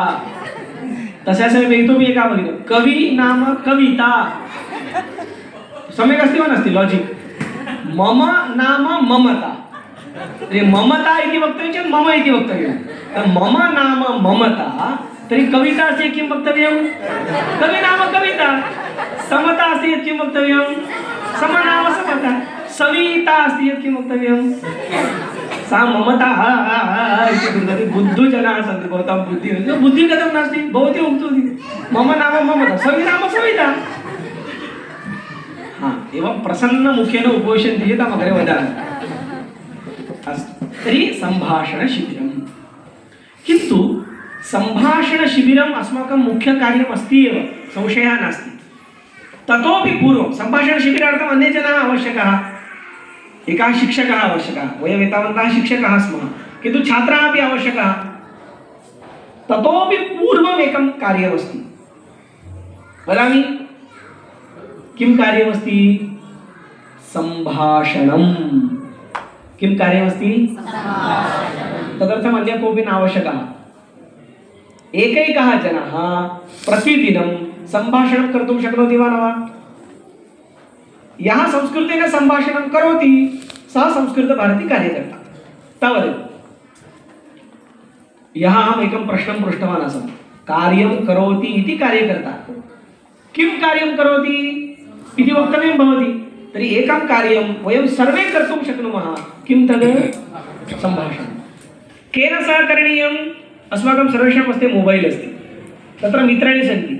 तस्याः समीपे इतोपि एका भगिनी, कवि नाम कविता। सम्यक् अस्ति वा नास्ति लाजिक्? मम नाम ममता। तर्हि ममता इति वक्तव्यं चेत् मम इति वक्तव्यं। मम नाम ममता, तर्हि कविता अस्ति किं वक्तव्यं? कवि नाम कविता। समता अस्ति यत् किं वक्तव्यं? सम नाम समता। सविता अस्ति यत् किं वक्तव्यं? सा ममता इति कृतवती। बुद्धजनाः सन्ति, भवतां बुद्धिः बुद्धिः कथं नास्ति? भवती उक्तवती मम नाम ममता, सवि नाम सविता। एवं प्रसन्नमुखेन उपविशन्ति चेत् अहमग्रे वदामि। अस्तु, तर्हि सम्भाषणशिबिरं। किन्तु सम्भाषणशिबिरम् अस्माकं मुख्यकार्यम् अस्ति एव, संशयः नास्ति। ततोपि पूर्वं सम्भाषणशिबिरार्थम् अन्ये जनाः आवश्यकाः। एकः शिक्षकः आवश्यकः। वयम् एतावन्तः शिक्षकाः स्मः, किन्तु छात्राः अपि आवश्यकाः। ततोपि पूर्वम् एकं कार्यमस्ति। वदामि, किं कार्यमस्ति? सम्भाषणं। किं कार्यमस्ति? तदर्थम् अन्य कोऽपि न आवश्यकः। एकैकः जनः प्रतिदिनं सम्भाषणं कर्तुं शक्नोति वा न वा? यः संस्कृतेन सम्भाषणं करोति सः संस्कृतभारती कार्यकर्ता। तावदेव। यः अहम् एकं प्रश्नं पृष्टवान् आसम्, कार्यं करोति इति कार्यकर्ता किं कार्यं करोति इति वक्तव्यं भवति। तर्हि एकं कार्यं वयं सर्वे कर्तुं शक्नुमः। किं तद्? सम्भाषणं। केन सह करणीयम्? अस्माकं सर्वेषां हस्ते मोबैल् अस्ति, तत्र मित्राणि सन्ति,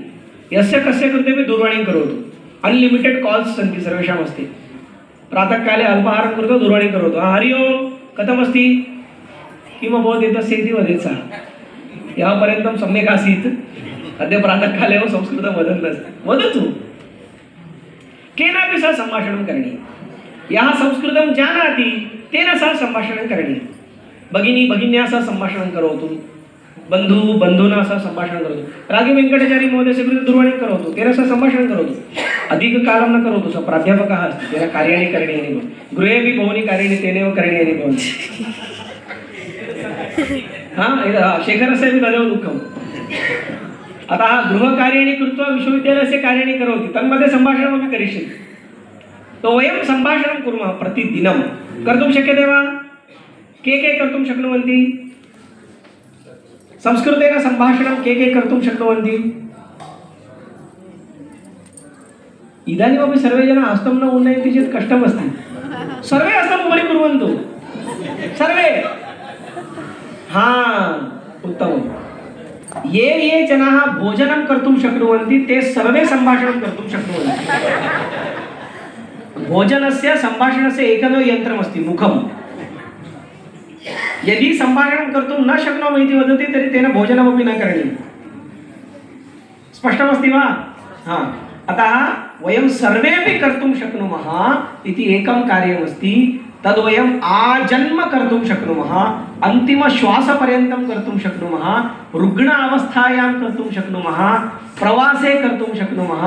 यस्य कस्य कृतेपि दूरवाणीं करोतु। अनलिमिटेड कॉल्स सन्ति सर्वेषां हस्ते। प्रातःकाले अल्पाहारं कृत्वा दूरवाणीं करोतु। हरि ओम्, कथमस्ति? किम् अभवत् एतस्य इति वदेत् सः। यः पर्यन्तं सम्यक् आसीत्, अद्य प्रातःकाले एव संस्कृतं वदन् अस्ति, वदतु। केनापि सह सम्भाषणं करणीयं। यः संस्कृतं जानाति तेन सह सम्भाषणं करणीयं। भगिनी भगिन्या सह सम्भाषणं करोतु, बंधु बंधुना सह सम्भाषणं करोतु। राघव वेंकटाचार्य महोदयस्य कृते दूरवाणीं करोतु, तेन सह सम्भाषणं करोतु। अधिककालं न करोतु, सः प्राध्यापकः अस्ति, तेन कार्याणि करणीयानि भवन्ति। गृहे अपि बहूनि कार्याणि तेनैव करणीयानि भवन्ति। शेखरस्यापि तदेव दुःखम्। अतः गृहकार्याणि कृत्वा विश्वविद्यालयस्य कार्याणि करोति, तन्मध्ये सम्भाषणमपि करिष्यति। तो वयं सम्भाषणं कुर्मः प्रतिदिनं। कर्तुं शक्यते वा? के कर्तुं शक्नुवन्ति? संस्कृतेन सम्भाषणं के कर्तुं शक्नुवन्ति? इदानीमपि सर्वे जनाः हस्तं न उन्नयन्ति चेत् कष्टमस्ति। सर्वे हस्तम् उपरि कुर्वन्तु, सर्वे। उत्तमम्। ये जनाः भोजनं कर्तुं शक्नुवन्ति ते सर्वे सम्भाषणं कर्तुं शक्नुवन्ति। भोजनस्य सम्भाषणस्य एकमेव यन्त्रमस्ति, मुखम्। यदि सम्भाषणं कर्तुं न शक्नोमि इति वदति तर्हि तेन भोजनमपि न करणीयम्। स्पष्टमस्ति वा? अतः वयं सर्वेपि कर्तुं शक्नुमः इति एकं कार्यमस्ति। तद् वयम् आजन्म कर्तुं शक्नुमः, अन्तिमश्वासपर्यन्तं कर्तुं शक्नुमः, रुग्ण अवस्थायां कर्तुं शक्नुमः, प्रवासे कर्तुं शक्नुमः,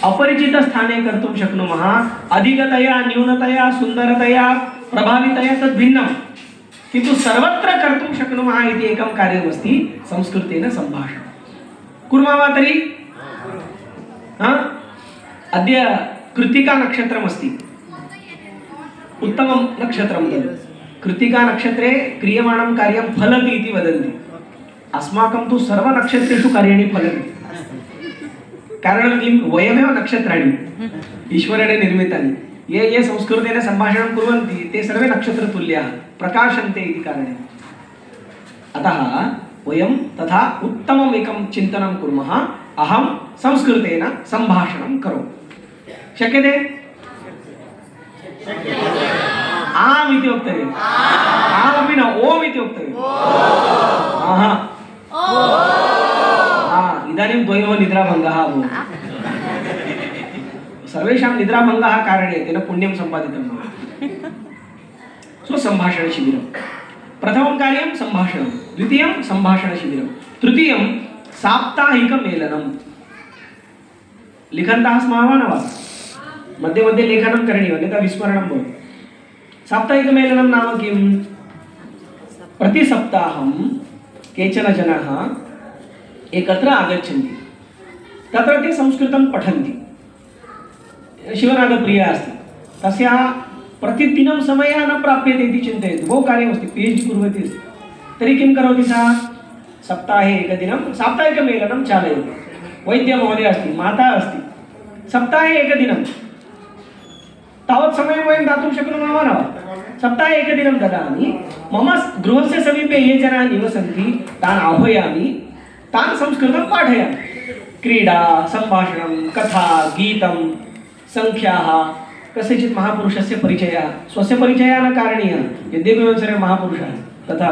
अपरिचितस्थाने कर्तुं शक्नुमः, अधिकतया न्यूनतया सुन्दरतया प्रभावितया तद् भिन्नं, किन्तु सर्वत्र कर्तुं शक्नुमः इति एकं कार्यमस्ति संस्कृतेन सम्भाषणं। कुर्मः वा तर्हि? अद्य कृत्तिका नक्षत्रमस्ति, उत्तमं नक्षत्रं तद्। कृत्तिका नक्षत्रे क्रियमाणं कार्यं फलति इति वदन्ति। अस्माकं तु सर्वनक्षत्रेषु कार्याणि फलन्ति। कारणं किं? वयमेव नक्षत्राणि, ईश्वरेण निर्मितानि। ये संस्कृतेन सम्भाषणं कुर्वन्ति ते सर्वे नक्षत्रतुल्याः, प्रकाशन्ते इति कारणेन। अतः वयं तथा उत्तमम् एकं चिन्तनं कुर्मः। अहं संस्कृतेन सम्भाषणं करोमि। शक्यते? आम् इति वक्तव्यम्। आमपि न, ओम् इति वक्तव्यम्। इदानीं द्वयोः निद्राभङ्गः अभूत्। सर्वेषां निद्राभङ्गः कारणे तेन पुण्यं सम्पादितं भवति। सम्भाषणशिबिरं प्रथमं कार्यं सम्भाषणं, द्वितीयं सम्भाषणशिबिरं, तृतीयं साप्ताहिकमेलनं। लिखन्तः स्मः वा न वा? मध्ये मध्ये लेखनं करणीयम्, अन्यथा विस्मरणं भवति। साप्ताहिकमेलनं नाम किं? प्रतिसप्ताहं केचन जनाः एकत्र आगच्छन्ति, तत्र ते संस्कृतं पठन्ति। शिवनागप्रिया अस्ति, तस्याः प्रतिदिनं समयः न प्राप्यते इति चिन्तयतु। बहु कार्यमस्ति, PhD कुर्वती अस्ति। तर्हि किं करोति सा? सप्ताहे एकदिनं साप्ताहिकमेलनं चालयति। वैद्यमहोदय अस्ति, माता अस्ति, सप्ताहे एकदिनं तावत् समयं वयं दातुं शक्नुमः वा न वा? सप्ताहे एकदिनं ददामि, मम गृहस्य समीपे ये जनाः निवसन्ति तान् आह्वयामि, तान् संस्कृतं पाठयामि। क्रीडा, सम्भाषणं, कथा, गीतं, संख्याः, कस्यचित् महापुरुषस्य परिचयः, स्वस्य परिचयः न कारणीयः, यद्यपि वयं सर्वे महापुरुषाः, तथा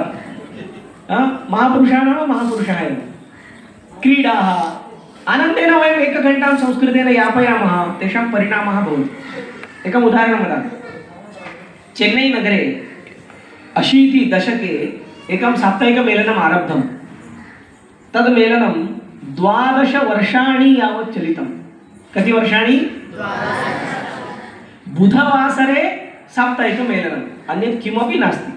महापुरुषाः नाम महापुरुषाः एव। क्रीडाः, आनन्देन वयम् एकघण्टां संस्कृतेन यापयामः, तेषां परिणामः भवति। एकम् उदाहरणं वदामि। चेन्नैनगरे 80 दशके एकं साप्ताहिकमेलनम् आरब्धं। तद् मेलनं 12 वर्षाणि यावत् चलितं। कति वर्षाणि? बुधवासरे साप्ताहिकमेलनम्, अन्यत् किमपि नास्ति,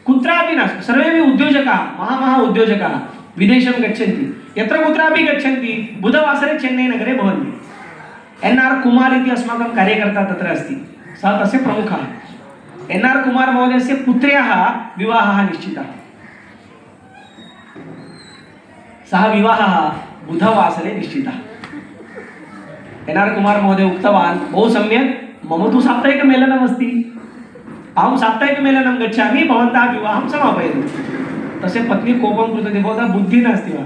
कुत्रापि नास्ति। सर्वेपि उद्योजकाः, महा उद्योजकाः विदेशं गच्छन्ति, यत्र कुत्रापि गच्छन्ति, बुधवासरे चेन्नैनगरे भवन्ति। NR कुमार इति अस्माकं कार्यकर्ता तत्र अस्ति, सः तस्य प्रमुखः। NR कुमार महोदयस्य पुत्र्याः विवाहः निश्चितः। सः विवाहः बुधवासरे निश्चितः। NR कुमार महोदय उक्तवान्, बहु सम्यक्, मम तु साप्ताहिकमेलनमस्ति, अहं साप्ताहिकमेलनं गच्छामि, भवन्तः विवाहं समापयन्तु। तस्य पत्नी कोपं कृतवती, भवतः बुद्धिः नास्ति वा?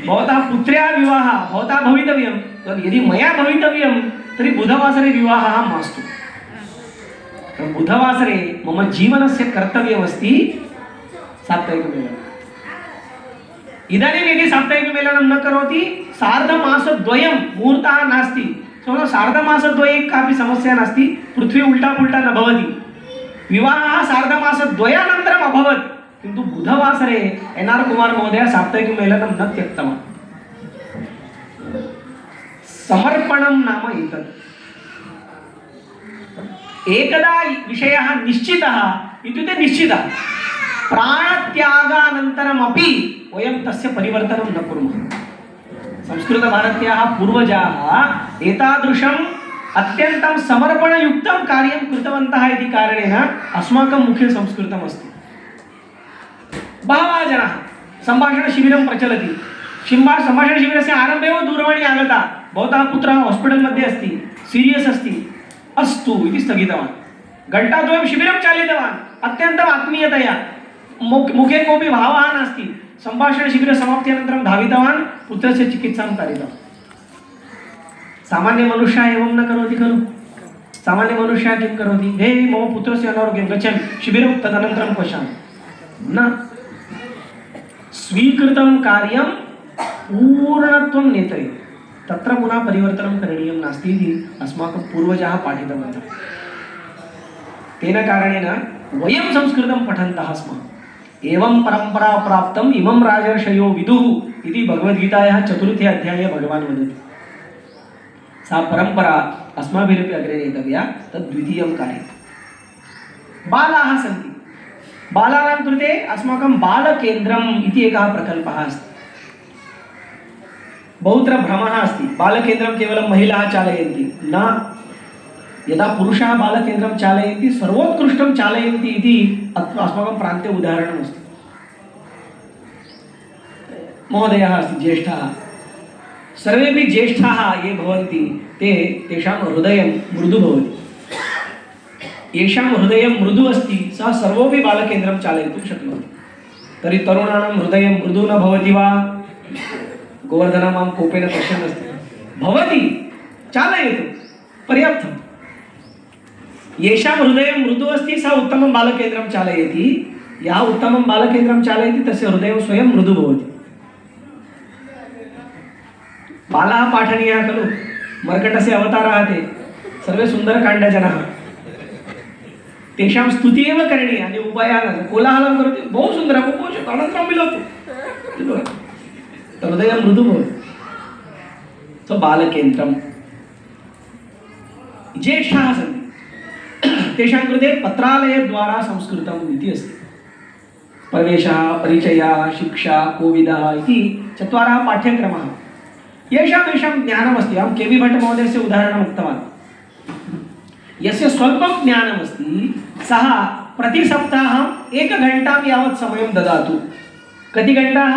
भवतः पुत्र्याः विवाहः भवतः भवितव्यं, यदि मया भवितव्यं तर्हि बुधवासरे विवाहः मास्तु। बुधवासरे मम जीवनस्य कर्तव्यमस्ति साप्ताहिकमेलनम्। इदानीं यदि साप्ताहिकमेलनं न करोति, सार्धमासद्वयं मुहूर्तः नास्ति, सार्धमासद्वये कापि समस्या नास्ति, पृथ्वी उल्टा पुल्टा न भवति। विवाहः सार्धमासद्वयानन्तरम् अभवत्, किन्तु बुधवासरे NR कुमार महोदय साप्ताहिकमेलनं न त्यक्तवान्। समर्पणं नाम एतत्। एकदा विषयः निश्चितः इत्युक्ते निश्चितः, प्राणत्यागानन्तरमपि वयं तस्य परिवर्तनं न कुर्मः। संस्कृतभारत्याः पूर्वजाः एतादृशम् अत्यन्तं समर्पणयुक्तं कार्यं कृतवन्तः इति कारणेन अस्माकं मुखे संस्कृतमस्ति। बहवः जनाः सम्भाषणशिबिरं प्रचलति। सम्भाषणशिबिरस्य आरम्भे एव दूरवाणी आगता, भवतः पुत्रः हास्पिटल् मध्ये अस्ति, सीरियस् अस्ति, अस्तु इति स्थगितवान्। घण्टाद्वयं शिबिरं चालितवान्, अत्यन्तम् आत्मीयतया, मुखे कोऽपि भावः नास्ति। सम्भाषणशिबिरसमाप्त्यनन्तरं धावितवान्, पुत्रस्य चिकित्सां कारितवान्। सामान्यमनुष्यः एवं न करोति खलु? सामान्यमनुष्यः किं करोति? हे मम पुत्रस्य अनारोग्यं, गच्छामि शिबिरं, तदनन्तरं पश्यामि। न, स्वीकृतं कार्यं पूर्णत्वं नेतव्यं, तत्र पुनः परिवर्तनं करणीयं नास्ति इति अस्माकं पूर्वजाः पाठितवन्तः। तेन कारणेन वयं संस्कृतं पठन्तः स्मः। एवं परम्परा प्राप्तम् इमं राजर्षयो विदुः इति भगवद्गीतायाः 4थे अध्याये भगवान् वदति। सा परम्परा अस्माभिरपि अग्रे नेतव्या, तद् द्वितीयं कार्यं। बालाः सन्ति, बालानां कृते अस्माकं बालकेन्द्रम् इति एकः प्रकल्पः अस्ति। बहुत्र भ्रमः अस्ति, बालकेन्द्रं केवलं महिलाः चालयन्ति, न। यदा पुरुषाः बालकेन्द्रं चालयन्ति, सर्वोत्कृष्टं चालयन्ति इति अस्माकं प्रान्ते उदाहरणमस्ति। महोदयः अस्ति, ज्येष्ठाः, सर्वेपि ज्येष्ठाः ये भवन्ति तेषां हृदयं मृदु भवति। येषां हृदयं मृदु अस्ति, सः सर्वोपि बालकेन्द्रं चालयितुं शक्नोति। तर्हि तरुणानां हृदयं मृदु न भवति वा? गोवर्धन मां कोपेन पश्यन् अस्ति। भवति, चालयतु, पर्याप्तं। येषां हृदयं मृदु अस्ति सा उत्तमं बालकेन्द्रं चालयति, यः उत्तमं बालकेन्द्रं चालयति तस्य हृदयं स्वयं मृदु भवति। बालाः पाठनीयाः खलु, मर्कटस्य अवताराः ते सर्वे सुन्दरकाण्डजनाः, तेषां स्तुतिः एव करणीया, अन्य उपायः न। कोलाहलं करोति, बहु सुन्दरं, उपविशतु, अनन्तरं मिलतु, हृदयं मृदु भवति। तो बालकेन्द्रं ज्येष्ठाः सन्ति तेषां कृते पत्रालयद्वारा संस्कृतम् इति अस्ति। प्रवेशः, परिचयः, शिक्षा, कोविदः इति चत्वारः पाठ्यक्रमाः। येषां ज्ञानमस्ति, अहं के.बी. भट्ट महोदयस्य उदाहरणम् उक्तवान्। यस्य स्वल्पं ज्ञानमस्ति सः प्रतिसप्ताहम् 1 घण्टां यावत् समयं ददातु। कति घण्टाः?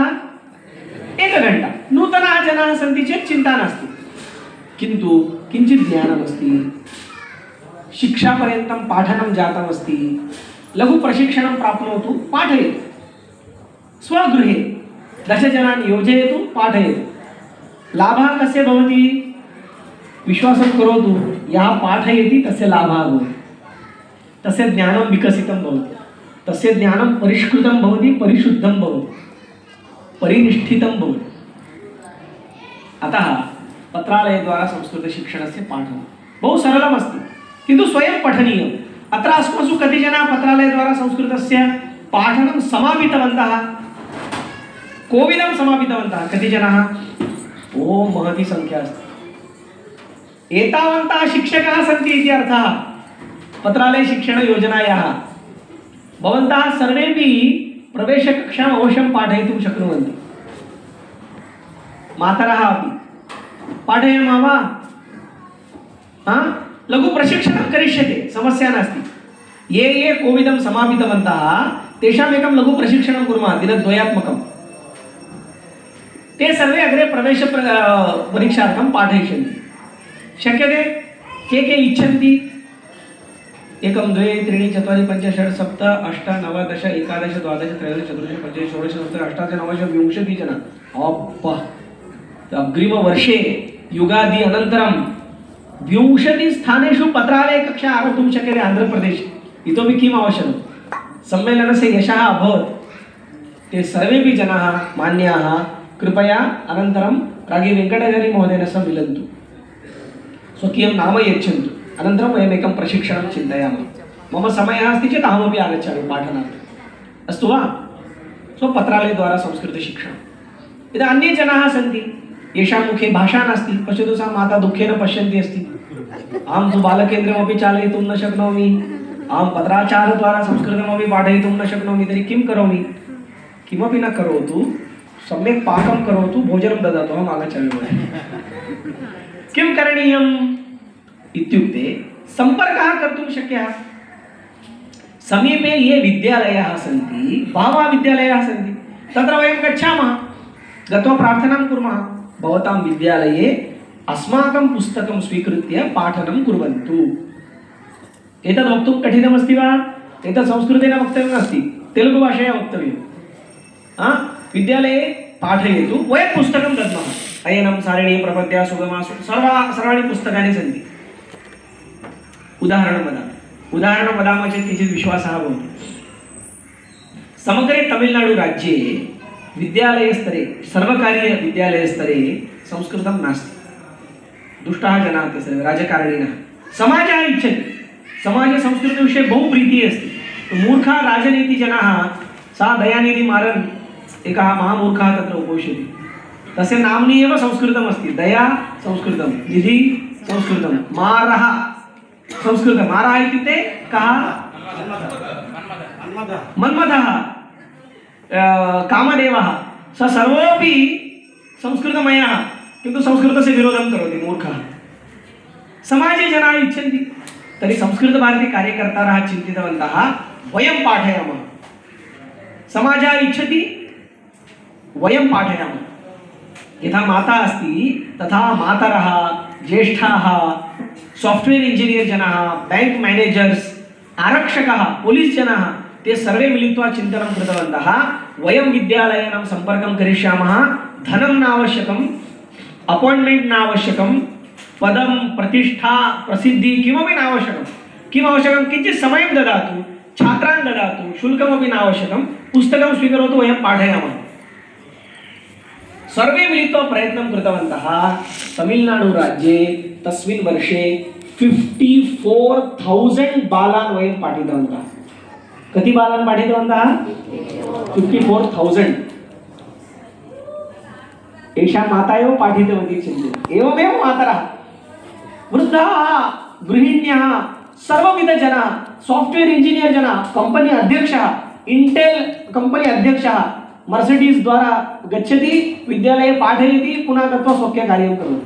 1 घण्टा। नूतनाः जनाः सन्ति चेत् चिन्ता नास्ति, किन्तु किञ्चित् ज्ञानमस्ति, शिक्षापर्यन्तं पाठनं जातमस्ति, लघुप्रशिक्षणं प्राप्नोतु, पाठयतु। स्वगृहे 10 जनान् योजयतु, पाठयतु। लाभः कस्य भवति? विश्वासं करोतु, यः पाठयति तस्य लाभः भवति, तस्य ज्ञानं विकसितं भवति, तस्य ज्ञानं परिष्कृतं भवति, परिशुद्धं भवति, परिनिष्ठितं भवति। अतः पत्रालयद्वारा संस्कृतशिक्षणस्य पाठनं बहु सरलमस्ति, किन्तु स्वयं पठनीयम्। अत्र अस्मासु कति जनाः पत्रालयद्वारा संस्कृतस्य पाठनं समापितवन्तः? कोविदं समापितवन्तः कति जनाः? ओ महती संख्या अस्ति। एतावन्तः शिक्षकाः सन्ति इति अर्थः पत्रालयशिक्षणयोजनायाः। भवन्तः सर्वेपि प्रवेशकक्षाम् अवश्यं पाठयितुं शक्नुवन्ति। मातरः अपि पाठयामः वा? लघुप्रशिक्षणं करिष्यते, समस्या नास्ति। ये कोविदं समापितवन्तः तेषाम् एकं लघुप्रशिक्षणं कुर्मः, दिनद्वयात्मकं। ते सर्वे अग्रे प्रवेश परीक्षार्थं पाठयिष्यन्ति। शक्यते, के इच्छन्ति? 1 2 3 4 5 6 7 8 9 10 11 12 13 14 15 16 17 18 19 20 जनाः। अप्पा, अग्रिमवर्षे युगादि अनन्तरं 20 स्थानेषु पत्रालयकक्षा आरब्धुं शक्यते आन्ध्रप्रदेशे। इतोपि किम् आवश्यकं? सम्मेलनस्य यशः अभवत्, ते सर्वेपि जनाः मान्याः कृपया अनन्तरं रागी वेङ्कटगिरि महोदयेन सह मिलन्तु, स्वकीयं नाम यच्छन्तु, अनन्तरं वयम् एकं प्रशिक्षणं चिन्तयामः। मम समयः अस्ति चेत् अहमपि आगच्छामि पाठनार्थम्, अस्तु वा? पत्रालयद्वारा संस्कृतशिक्षणम्। इदानीं अन्ये जनाः सन्ति येषां मुखे भाषा नास्ति, पश्यतु, सा माता दुःखेन पश्यन्ती अस्ति। अहं तु बालकेन्द्रमपि चालयितुं न शक्नोमि, अहं पत्राचारद्वारा संस्कृतमपि पाठयितुं न शक्नोमि, तर्हि किं करोमि? किमपि न करोतु, सम्यक् पाकं करोतु, भोजनं ददातु, अहम् आगच्छामि। किं करणीयम् इत्युक्ते सम्पर्कः कर्तुं शक्यः। समीपे ये विद्यालयाः सन्ति, बहवः विद्यालयाः सन्ति, तत्र वयं गच्छामः, गत्वा प्रार्थनां कुर्मः, भवतां विद्यालये अस्माकं पुस्तकं स्वीकृत्य पाठनं कुर्वन्तु। एतद् वक्तुं कठिनमस्ति वा? एतत् संस्कृतेन वक्तव्यं नास्ति, तेलुगुभाषया वक्तव्यं। विद्यालये पाठयतु, वयं पुस्तकं दद्मः। अयनं सारिणी, प्रपद्या, सुगमा, सर्वाणि पुस्तकानि सन्ति। उदाहरणं वदामः चेत् किञ्चित् विश्वासः भवति। समग्रे तमिळ्नाडुराज्ये विद्यालयस्तरे, सर्वकारीयविद्यालयस्तरे संस्कृतं नास्ति। दुष्टाः जनाः ते सर्वे, राजकारणिनः। समाजः इच्छति, समाजे संस्कृतविषये बहु प्रीतिः अस्ति। मूर्खाः राजनीतिजनाः, सा दयानिधि मारन् एकः महामूर्खः तत्र उपविशति, तस्य नाम्नि एव संस्कृतमस्ति। दया संस्कृतं, निधि संस्कृतं, मारः संस्कृतं। मारः इत्युक्ते कः? मन्मथः, कामदेवः, स सर्वोऽपि संस्कृतमयः, किन्तु संस्कृतस्य विरोधं करोति मूर्खः। समाजे जनाः इच्छन्ति, तर्हि संस्कृतभारती कार्यकर्तारः चिन्तितवन्तः, वयं पाठयामः। समाजः इच्छति, वयं पाठयामः। यथा माता अस्ति तथा मातरः, ज्येष्ठाः, सॉफ्टवेयर इंजीनियर जनाः, बैंक मैनेजर्स, आरक्षकाः, पोलीस जनाः, ते सर्वे मिलित्वा चिन्तनं कृतवन्तः वयं विद्यालयानां सम्पर्कं करिष्यामः धनं नावश्यकम् अपॉइंटमेंट नावश्यकं पदं प्रतिष्ठा प्रसिद्धि किमपि नावश्यकं किम् आवश्यकं किञ्चित् समयं ददातु छात्रान् ददातु शुल्कमपि नावश्यकं पुस्तकं स्वीकरोतु वयं पाठयामः सर्वे मिलित्वा प्रयत्नं कृतवन्तः तमिळ्नाडुराज्ये तस्मिन् वर्षे 54,000 बालान् वयं पाठितवन्तः कति बालान् पाठितवन्तः 54,000 एषा माता एव पाठितवती चिन्तयतु एवमेव मातरः वृद्धाः गृहिण्यः सर्वविधजनाः सॉफ्टवेयर इंजीनियर जनाः कंपनी अध्यक्षः इंटेल कंपनी अध्यक्षः मर्सिडीज द्वारा गच्छति विद्यालये पाठयति पुनः गत्वा स्वकीयकार्यं करोति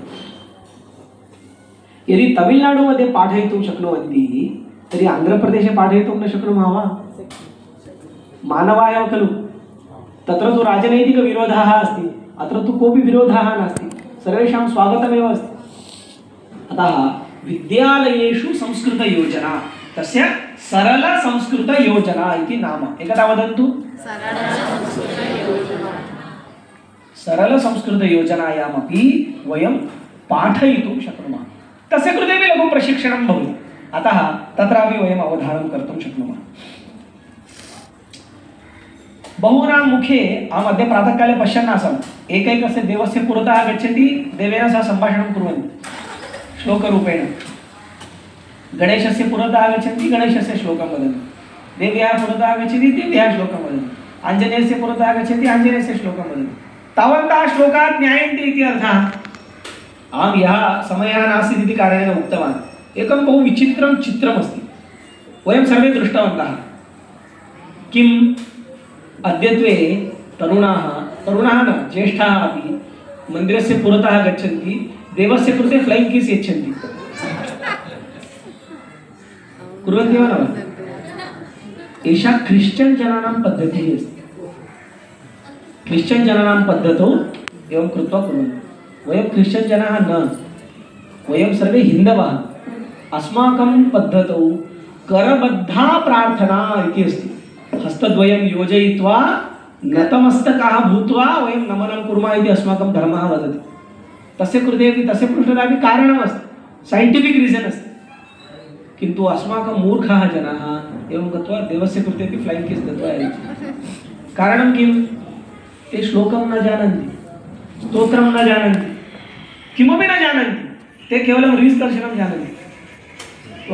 यदि तमिळ्नाडु मध्ये पाठयितुं शक्नुवन्ति तर्हि आन्ध्रप्रदेशे पाठयितुं न शक्नुमः वा मानवाः एव खलु तत्र तु राजनैतिकविरोधः अस्ति अत्र तु कोऽपि विरोधः नास्ति सर्वेषां स्वागतमेव अस्ति अतः विद्यालयेषु संस्कृतयोजना तस्य सरलसंस्कृतयोजना इति नाम एकदा वदन्तु सरलसंस्कृतयोजनायामपि वयं पाठयितुं शक्नुमः तस्य कृतेपि लघु प्रशिक्षणं भवति अतः तत्रापि वयम् अवधानं कर्तुं शक्नुमः बहूनां मुखे अहम् अद्य प्रातःकाले पश्यन् आसम् एकैकस्य देवस्य पुरतः गच्छन्ति देवेन सह सम्भाषणं कुर्वन्ति श्लोकरूपेण गणेशस्य पुरतः गच्छन्ति गणेशस्य श्लोकं वदन्ति देव्याः पुरतः गच्छन्ति देव्याः श्लोकं वदन्ति आञ्जनेयस्य पुरतः गच्छन्ति आञ्जनेयस्य श्लोकं वदन्ति तावन्तः श्लोकात् ज्ञायन्ते इति अर्थः अहं यः समयः नासीत् इति कारणेन उक्तवान् एकं बहु विचित्रं चित्रमस्ति वयं सर्वे दृष्टवन्तः किम् अद्यत्वे तरुणाः न ज्येष्ठाः अपि मन्दिरस्य पुरतः गच्छन्ति देवस्य कृते फ्लैङ्ग् किस् यच्छन्ति कुर्वन्ति वा न एषा क्रिश्चियन् जनानां पद्धतिः अस्ति क्रिश्चियन् जनानां पद्धतौ एवं कृत्वा कुर्वन्ति वयं क्रिश्चियन् जनाः न वयं सर्वे हिन्दवः अस्माकं पद्धतौ करबद्धा प्रार्थना इति अस्ति हस्तद्वयं योजयित्वा नतमस्तकाः भूत्वा वयं नमनं कुर्मः इति अस्माकं धर्मः वदति तस्य कृते अपि तस्य पृष्ठतः कारणमस्ति सैन्टिफिक् रीजन् अस्ति किन्तु अस्माकं मूर्खाः जनाः एवं गत्वा देवस्य कृते अपि फ्लैङ्ग् किस् दत्वा कारणं किं ते श्लोकं न जानन्ति स्तोत्रं न जानन्ति किमपि न जानन्ति ते केवलं रील्स् दर्शनं जानन्ति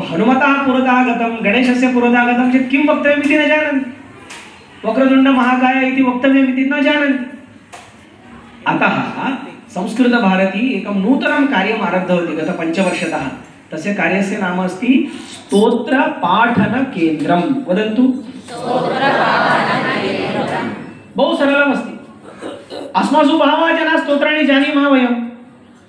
हनुमतः पुरतः गतं गणेशस्य पुरतः गतं चेत् किं वक्तव्यमिति न जानन्ति वक्रतुण्डमहाकाय इति वक्तव्यमिति न जानन्ति अतः संस्कृतभारती एकं नूतनं कार्यम् आरब्धवती गत 5 वर्षतः तस्य कार्यस्य नाम अस्ति स्तोत्रपाठनकेन्द्रं वदन्तु बहु सरलमस्ति अस्मासु बहवः जनाः स्तोत्राणि जानीमः वयम्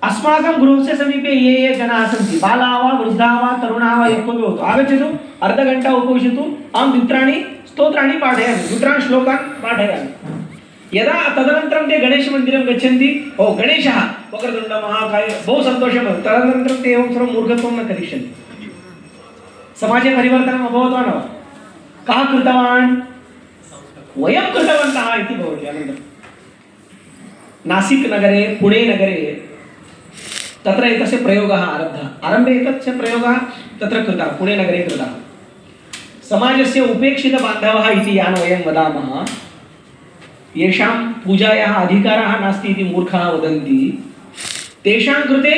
अस्माकं गृहस्य समीपे ये जनाः सन्ति बालाः वा वृद्धाः वा तरुणाः वा यः कोऽपि भवतु आगच्छतु अर्धघण्टा उपविशतु अहं द्वित्राणि स्तोत्राणि पाठयामि द्वित्राणि श्लोकान् पाठयामि यदा तदनन्तरं ते गणेशमन्दिरं गच्छन्ति ओ गणेशः वक्रतुण्डमहाकाय बहु सन्तोषं भवति तदनन्तरं ते एवं सर्वं मूर्खत्वं न करिष्यन्ति समाजे परिवर्तनम् अभवत् वा न वा कः कृतवान् वयं कृतवन्तः इति भवति अनन्तरं नासिक् नगरे पुणे नगरे तत्र एतस्य प्रयोगः आरब्धः आरम्भे एतस्य प्रयोगः तत्र कृतः पुणे नगरे कृतः समाजस्य उपेक्षितबान्धवः इति यान् वयं वदामः येषां पूजायाः अधिकारः नास्ति इति मूर्खाः वदन्ति तेषां कृते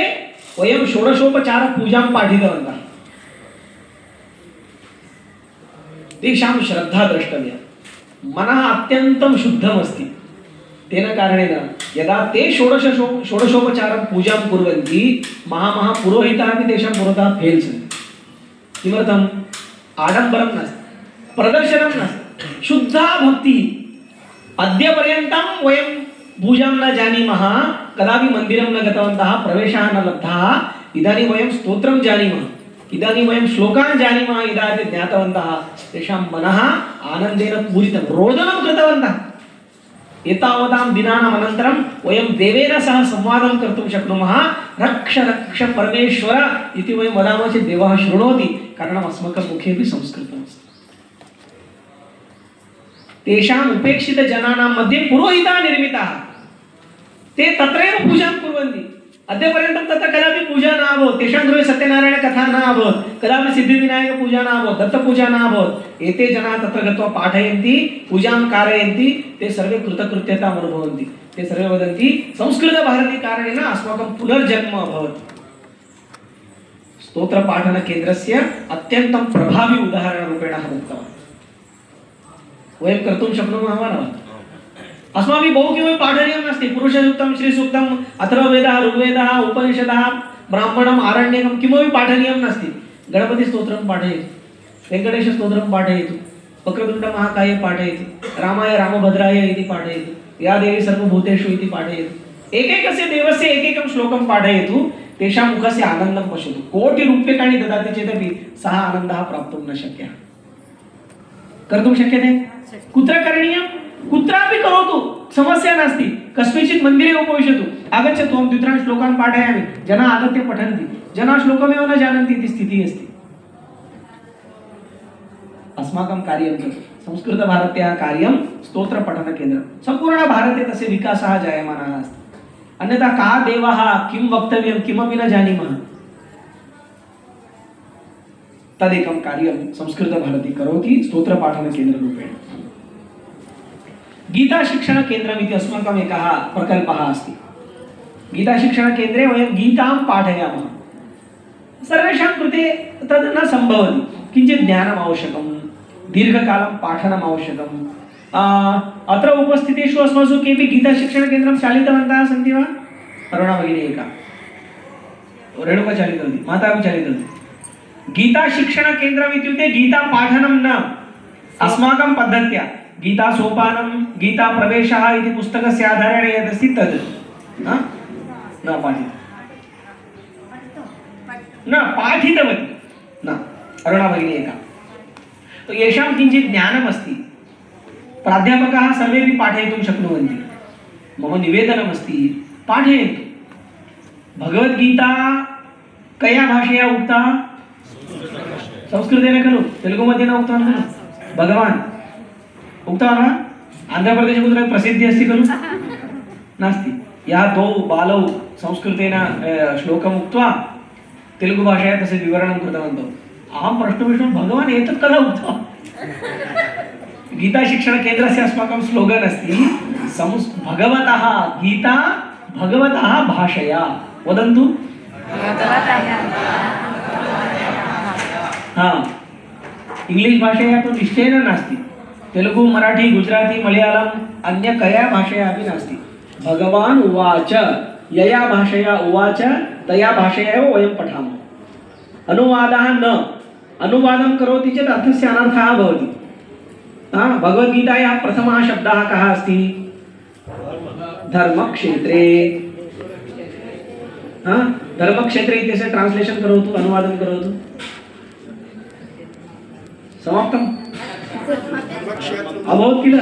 वयं षोडशोपचारपूजां पाठितवन्तः तेषां श्रद्धा द्रष्टव्या मनः अत्यन्तं शुद्धमस्ति तेन कारणेन यदा ते षोडशोपचारं पूजां कुर्वन्ति महामहापुरोहिताः अपि तेषां पुरतः फेल् सन्ति किमर्थम् आडम्बरं नास्ति प्रदर्शनं नास्ति शुद्धा भक्तिः अद्यपर्यन्तं वयं पूजां न जानीमः कदापि मन्दिरं न गतवन्तः प्रवेशः न लब्धः इदानीं वयं स्तोत्रं जानीमः इदानीं वयं श्लोकान् जानीमः इदानीं ज्ञातवन्तः तेषां मनः आनन्देन पूरितं रोदनं कृतवन्तः एतावतां दिनानाम् अनन्तरं वयं देवेन सह संवादं कर्तुं शक्नुमः रक्ष रक्ष परमेश्वर इति वयं वदामः चेत् देवः शृणोति कारणम् अस्माकं मुखे अपि संस्कृतमस्ति तेषाम् उपेक्षितजनानां मध्ये पुरोहिताः निर्मिताः, ते तत्रैव पूजां कुर्वन्ति। अद्यपर्यन्तं तत्र कदापि पूजा न अभवत्, तेषां गृहे सत्यनारायणकथा न अभवत्, कदापि सिद्धिविनायकपूजा न अभवत्, दत्तपूजा न अभवत्। एते जनाः तत्र गत्वा पाठयन्ति, पूजां कारयन्ति, ते सर्वे कृतकृत्यताम् अनुभवन्ति। ते सर्वे वदन्ति संस्कृतभारतीकारणेन अस्माकं पुनर्जन्म अभवत्। स्तोत्रपाठनकेन्द्रस्य अत्यन्तं प्रभावी उदाहरणरूपेण अहम् उक्तवान्। वयं कर्तुं शक्नुमः वा न वा? अस्माभिः बहु किमपि पाठनीयं नास्ति। पुरुषसूक्तं, श्रीसूक्तम्, अथर्ववेदः, ऋग्वेदः, उपनिषदः, ब्राह्मणम्, आरण्यकं किमपि पाठनीयं नास्ति। गणपतिस्तोत्रं पाठयतु, वेङ्कटेशस्तोत्रं पाठयतु, वक्रतुण्डमहाकाय पाठयतु, रामाय रामभद्राय इति पाठयतु, या देवी सर्वभूतेषु इति पाठयतु। एकैकस्य देवस्य एकैकं श्लोकं पाठयतु, तेषां मुखस्य आनन्दं पश्यतु। कोटिरूप्यकाणि ददाति चेदपि सः आनन्दः प्राप्तुं न शक्यः। कर्तुं शक्यते? कुत्र करणीयं? कुत्रापि करोतु, समस्या नास्ति। कस्मिंश्चित् मन्दिरे उपविशतु, आगच्छतु, अहं द्वित्रान् श्लोकान् पाठयामि, जनाः आगत्य पठन्ति, जनाः श्लोकमेव न जानन्ति इति स्थितिः अस्ति। अस्माकं कार्यं तत् संस्कृतभारत्याः कार्यं स्तोत्रपठनकेन्द्रं। सम्पूर्णभारते तस्य विकासः जायमानः अस्ति। अन्यथा का देवः, किं वक्तव्यं, किमपि न जानीमः। तदेकं कार्यं संस्कृतभारती करोति स्तोत्रपाठनकेन्द्ररूपेण। गीताशिक्षणकेन्द्रम् इति अस्माकम् एकः प्रकल्पः अस्ति। गीताशिक्षणकेन्द्रे वयं गीतां पाठयामः। सर्वेषां कृते तद् न सम्भवति, किञ्चित् ज्ञानम् आवश्यकं, दीर्घकालं पाठनम् आवश्यकम्। अत्र उपस्थितेषु अस्मासु केऽपि गीताशिक्षणकेन्द्रं चालितवन्तः सन्ति वा? अरुणा भगिनी एका, रेणुका चालितवती, माता अपि चालितवती। गीताशिक्षणकेन्द्रम् इत्युक्ते गीतापाठनं न, अस्माकं पद्धत्या गीतासोपानं, गीताप्रवेशः इति पुस्तकस्य आधारेण यदस्ति तद् न पाठितं, न पाठितवती न अरुणा भगिनी एका। तो येषां किञ्चित् ज्ञानमस्ति, प्राध्यापकाः सर्वेपि पाठयितुं शक्नुवन्ति। मम निवेदनमस्ति, पाठयन्तु। भगवद्गीता कया भाषया उक्ता? संस्कृतेन खलु, तेलुगुमध्ये न उक्तवान् खलु? भगवान् उक्तवान् वा? आन्ध्रप्रदेशे कुत्रापि प्रसिद्धिः अस्ति खलु? नास्ति। या द्वौ बालौ संस्कृतेन श्लोकम् उक्त्वा तेलुगुभाषया तस्य विवरणं कृतवन्तौ। अहं प्रष्टुमिष्टं, भगवान् एतत् कदा उक्तवान्? गीताशिक्षणकेन्द्रस्य अस्माकं स्लोगन् अस्ति, भगवतः गीता भगवतः भाषया। वदन्तु। हाँ, इंग्लिश भाषया तो निश्चयेन नास्ति। तेलुगु, मराठी, गुजराती, मलयालम अन्य कया भाषया अपि नास्ति। भगवान् उवाच, यया भाषया उवाच तया भाषया एव वयं पठामः। अनुवादः न, अनुवादं करोति चेत् अर्थस्य अनर्थः भवति। भगवद्गीतायाः प्रथमः शब्दः कः अस्ति? धर्मक्षेत्रे। धर्मक्षेत्रे इत्यस्य ट्रान्स्लेशन् करोतु, अनुवादं करोतु। समाप्तम् अभवत् किल?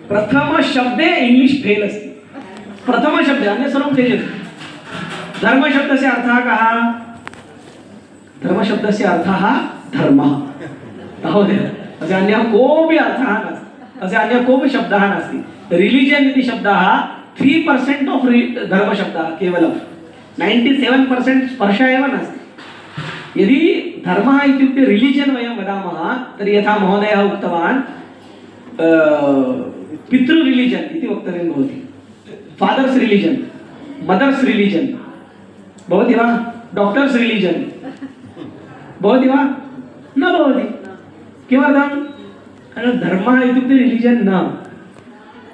प्रथमशब्दे इंग्लिश फेल् अस्ति। प्रथमशब्दे, अन्यत् सर्वं त्यजतु। धर्मशब्दस्य अर्थः कः? धर्मशब्दस्य अर्थः धर्मः। तावदेव, तस्य अन्यः कोऽपि अर्थः नास्ति, तस्य अन्यः कोऽपि शब्दः नास्ति। रिलिजन् इति शब्दः 3% ऑफ धर्मशब्दः केवलं, 97% स्पर्शः एव नास्ति। यदि धर्मः इत्युक्ते रिलिजन् वयं वदामः तर्हि यथा महोदयः उक्तवान् पितृ रिलिजन् इति वक्तव्यं भवति। फादर्स रिलिजन्, मदर्स रिलिजन् भवति वा? डॉक्टर्स रिलिजन् भवति वा? न भवति। किमर्थं? धर्मः इत्युक्ते रिलिजन् न।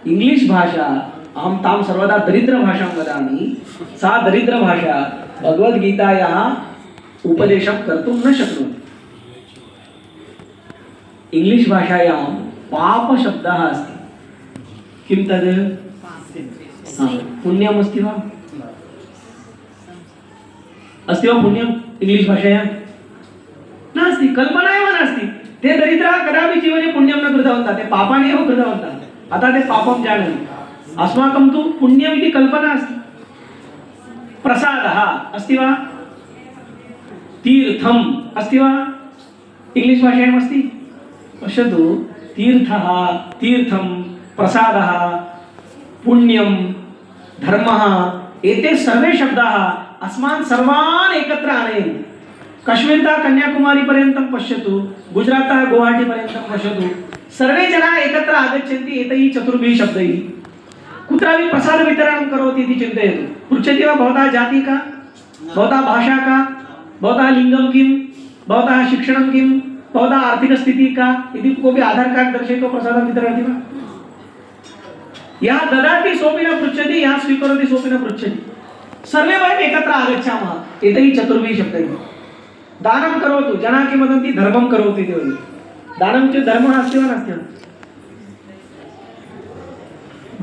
इंग्लिश भाषा, अहं तां सर्वदा दरिद्रभाषां वदामि, सा दरिद्रभाषा भगवद्गीतायाः उपदेशं कर्तुं न शक्नोति। इंग्लिश भाषायां पाप शब्दः अस्ति। किं तद्? पुण्यम् अस्ति वा? अस्ति वा पुण्यम् इंग्लिश भाषायां? नास्ति, कल्पना एव नास्ति। ते दरिद्राः कदापि जीवने पुण्यं न कृतवन्तः, ते पापानि एव कृतवन्तः, अतः ते पापं जानन्ति। अस्माकं तु पुण्यम् इति कल्पना अस्ति। प्रसादः अस्ति वा? तीर्थम् अस्ति वा? इंग्लिश भाषायाम् अस्ति। पश्यतु, तीर्थः तीर्थं प्रसादः पुण्यं धर्मः एते सर्वे शब्दाः अस्मान् सर्वान् एकत्र आनयन्ति। काश्मीरतः कन्याकुमारीपर्यन्तं पश्यतु, गुजराततः गुवाहाटीपर्यन्तं पश्यतु, सर्वे जनाः एकत्र आगच्छन्ति एतैः चतुर्भिः शब्दैः। कुत्रापि प्रसादवितरणं करोति इति चिन्तयतु, पृच्छति वा भवतः जातिः का, भवतः भाषा का, भवतः लिङ्गं किं, भवतः शिक्षणं किं, भवतः आर्थिकस्थितिः का इति कोऽपि आधार कार्ड दर्शयित्वा प्रसादं वितरति वा? यः ददाति सोऽपि न पृच्छति, यः स्वीकरोति सोऽपि न पृच्छति। सर्वे वयम् एकत्र आगच्छामः एतैः चतुर्भिः शब्दैः। दानं करोतु, जनाः किं वदन्ति, धर्मं करोतु इति वदन्ति। दानं चेत् धर्मः अस्ति वा नास्ति वा?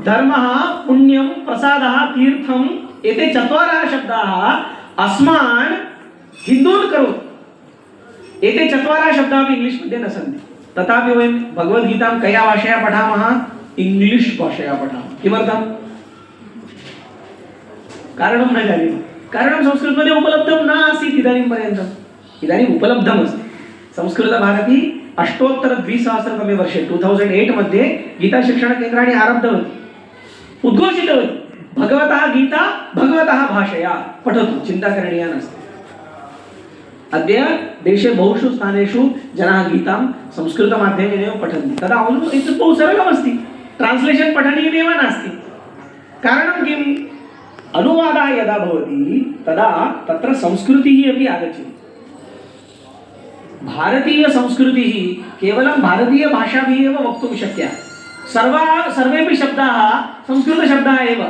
धर्मः, पुण्यं, प्रसादः, तीर्थम् एते चत्वारः शब्दाः अस्मान् हिन्दून् करोति। एते चत्वारः शब्दाः इंग्लिश् मध्ये न सन्ति, तथापि वयं भगवद्गीतां कया भाषया पठामः? इंग्लिश् भाषया पठामः। किमर्थं? कारणं न जानीमः। कारणं संस्कृतमध्ये उपलब्धं न आसीत् इदानीं पर्यन्तम्। इदानीम् उपलब्धमस्ति। संस्कृतभारती अष्टोत्तर-द्विसहस्रतमे वर्षे 2008 मध्ये गीताशिक्षणकेन्द्राणि आरब्धवती, उद्घोषितवती भगवतः गीता भगवतः भाषया पठतु, चिन्ता करणीया नास्ति। अद्य देशे बहुषु स्थानेषु जनाः गीतां संस्कृतमाध्यमेनैव पठन्ति। तदा एतत् बहु सरलमस्ति, ट्रान्स्लेशन् पठनीयमेव नास्ति। कारणं किम्? अनुवादः यदा भवति तदा तत्र संस्कृतिः अपि आगच्छति। भारतीय संस्कृतिः केवलं भारतीय भाषाभिः एव वक्तुं शक्या। सर्वेपि शब्दाः संस्कृतशब्दाः एव।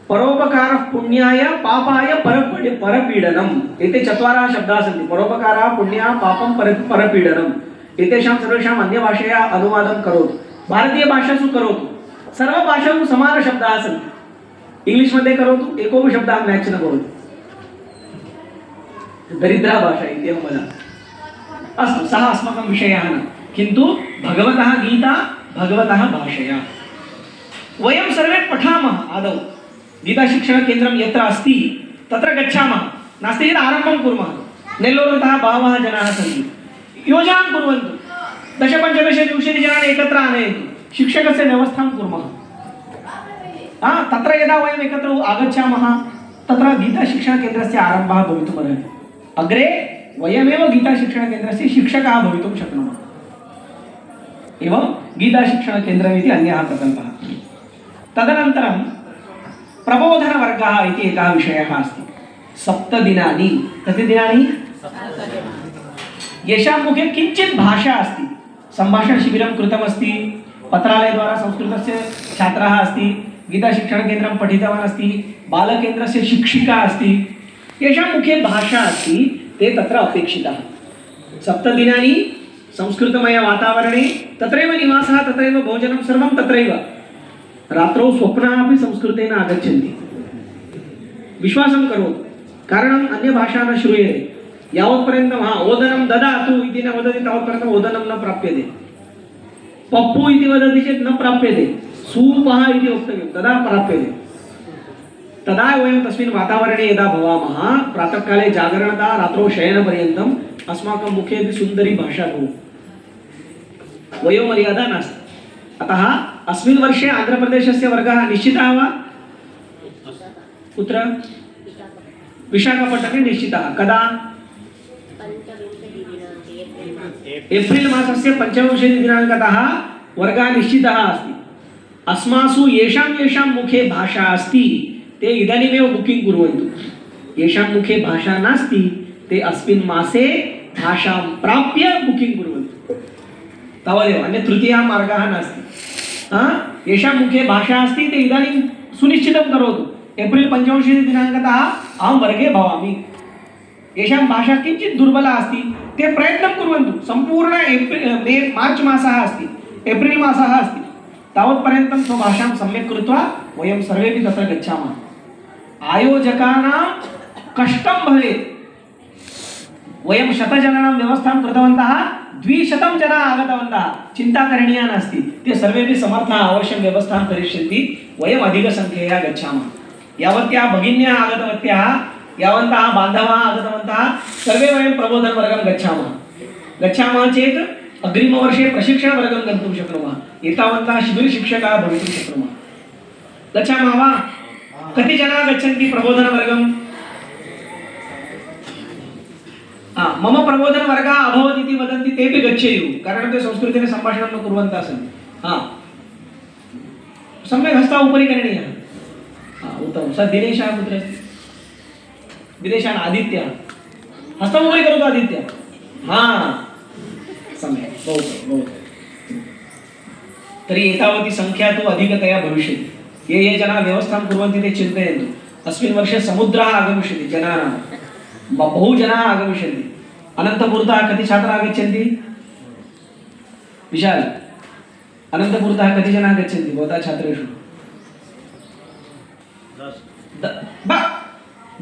परोपकारः पुण्याय पापाय परपीडनम् एते चत्वारः शब्दाः सन्ति। परोपकारः, पुण्याय, पापं, परपीडनम् एतेषां सर्वेषाम् अन्यभाषया अनुवादं करोतु, भारतीयभाषासु करोतु। सर्वभाषासु समानशब्दाः सन्ति। इंग्लिश् मध्ये करोतु, एकोपि शब्दः म्याच् न भवति। दरिद्रा भाषा इति अहं वदामि। अस्तु, सः अस्माकं विषयः न, किन्तु भगवतः गीता भगवतः भाषया वयं सर्वे पठामः। आदौ गीताशिक्षणकेन्द्रं यत्र अस्ति तत्र गच्छामः, नास्ति चेत् आरम्भं कुर्मः। नेल्लूरुतः बहवः जनाः सन्ति, योजनां कुर्वन्तु, 10-15-20 जनान् एकत्र आनयन्तु, शिक्षकस्य व्यवस्थां कुर्मः। तत्र यदा वयम् एकत्र आगच्छामः तत्र गीताशिक्षणकेन्द्रस्य आरम्भः भवितुमर्हति। अग्रे वयमेव गीताशिक्षणकेन्द्रस्य शिक्षकाः भवितुं शक्नुमः। एवं गीताशिक्षणकेन्द्रमिति अन्यः प्रकल्पः। तदनन्तरं प्रबोधनवर्गः इति एकः विषयः अस्ति। 7 दिनानि, कति दिनानि? येषां मुखे किञ्चित् भाषा अस्ति। सम्भाषणशिबिरं कृतमस्ति, पत्रालयद्वारा संस्कृतस्य छात्रः अस्ति, गीताशिक्षणकेन्द्रं पठितवान् अस्ति, बालकेन्द्रस्य शिक्षिका अस्ति, येषां मुखे भाषा अस्ति ते तत्र अपेक्षिताः। 7 दिनानि संस्कृतमय वातावरणे, तत्रैव निवासः, तत्रैव भोजनं, सर्वं तत्रैव। रात्रौ स्वप्नाः अपि संस्कृतेन आगच्छन्ति। विश्वासं करोतु, कारणम् अन्यभाषा न श्रूयते। यावत्पर्यन्तं ओदनं ददातु इति न वदति तावत्पर्यन्तम् ओदनं न प्राप्यते। पप्पु इति वदति चेत् न प्राप्यते। सूपः इति वक्तव्यं, तदा प्राप्यते। तदा वयं तस्मिन् वातावरणे यदा भवामः, प्रातःकाले जागरणतः रात्रौ शयनपर्यन्तम् अस्माकं मुखे अपि सुन्दरी भाषा भवति। वयोमर्यादा नास्ति। अतः अस्मिन् वर्षे आन्ध्रप्रदेशस्य वर्गः निश्चितः वा? कुत्र? विशाखापट्टने निश्चितः। कदा? एप्रिल् मासस्य 25 वर्गः निश्चितः अस्ति। अस्मासु येषां मुखे भाषा अस्ति ते इदानीमेव बुकिंग कुर्वन्तु। येषां मुखे भाषा नास्ति ते अस्मिन् मासे भाषां प्राप्य बुकिंग कुर्वन्तु। तावदेव, अन्य तृतीयः मार्गः नास्ति। येषां मुखे भाषा अस्ति ते इदानीं सुनिश्चितं करोतु, एप्रिल् 25 अहं वर्गे भवामि। येषां भाषा किञ्चित् दुर्बला अस्ति ते प्रयत्नं कुर्वन्तु। सम्पूर्ण मार्च् मासः अस्ति, एप्रिल् मासः अस्ति, तावत्पर्यन्तं स्वभाषां सम्यक् कृत्वा वयं सर्वेपि तत्र गच्छामः। आयोजकानां कष्टं भवेत्। वयं 100 जनानां व्यवस्थां कृतवन्तः, 200 जनाः आगतवन्तः, चिन्ता करणीया नास्ति। ते सर्वेपि समर्थाः अवश्यं व्यवस्थां करिष्यन्ति। वयम् अधिकसंख्यया गच्छामः। यावत्याः भगिन्यः आगतवत्याः, यावन्तः बान्धवाः आगतवन्तः, सर्वे वयं प्रबोधनवर्गं गच्छामः चेत् अग्रिमवर्षे प्रशिक्षणवर्गं गन्तुं शक्नुमः, एतावन्तः शिबिरशिक्षकाः भवितुं शक्नुमः। गच्छामः वा? कति जनाः गच्छन्ति प्रबोधनवर्गं? मम प्रबोधनवर्गः अभवत् इति वदन्ति तेपि गच्छेयुः, कारणं ते संस्कृतेन सम्भाषणं न कुर्वन्तः सन्ति। सम्यक् हस्तः उपरि करणीयः। उत्तमं। सः दिनेशः कुत्र अस्ति? दिनेशः आदित्यः, हस्तम् उपरि करोतु आदित्यः। सम्यक्, बहु बहु। तर्हि एतावती संख्या तु अधिकतया भविष्यति। ये जनाः व्यवस्थां कुर्वन्ति ते चिन्तयन्तु अस्मिन् वर्षे समुद्रः आगमिष्यति जनानां, बहु जनाः आगमिष्यन्ति। अनन्तपुरतः कति छात्राः आगच्छन्ति? विशाल, अनन्तपुरतः कति जनाः गच्छन्ति भवतः छात्रेषु?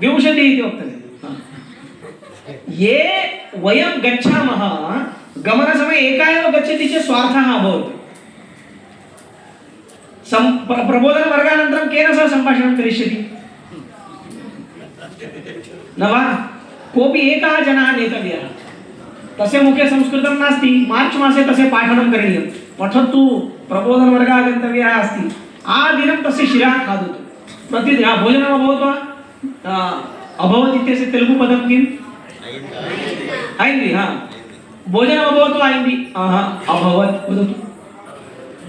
20 इति वक्तव्यं। ये वयं गच्छामः, गमनसमये एका एव गच्छति चेत् स्वार्थः अभवत्। प्रबोधनवर्गानन्तरं केन सह सम्भाषणं करिष्यति? न वा? कोऽपि एकः जनः नेतव्यः, तस्य मुखे संस्कृतं नास्ति, मार्च् मासे तस्य पाठनं करणीयं। पठतु, प्रबोधनवर्गः गन्तव्यः अस्ति, आदिनं तस्य शिरः खादतु। प्रतिदिनं भोजनम् अभवत् वा? अभवत् इत्यस्य तेलुगु पदं किम्? अयिन्दि। भोजनम् अभवत् वा? अयिन्दि। अभवत् वदतु।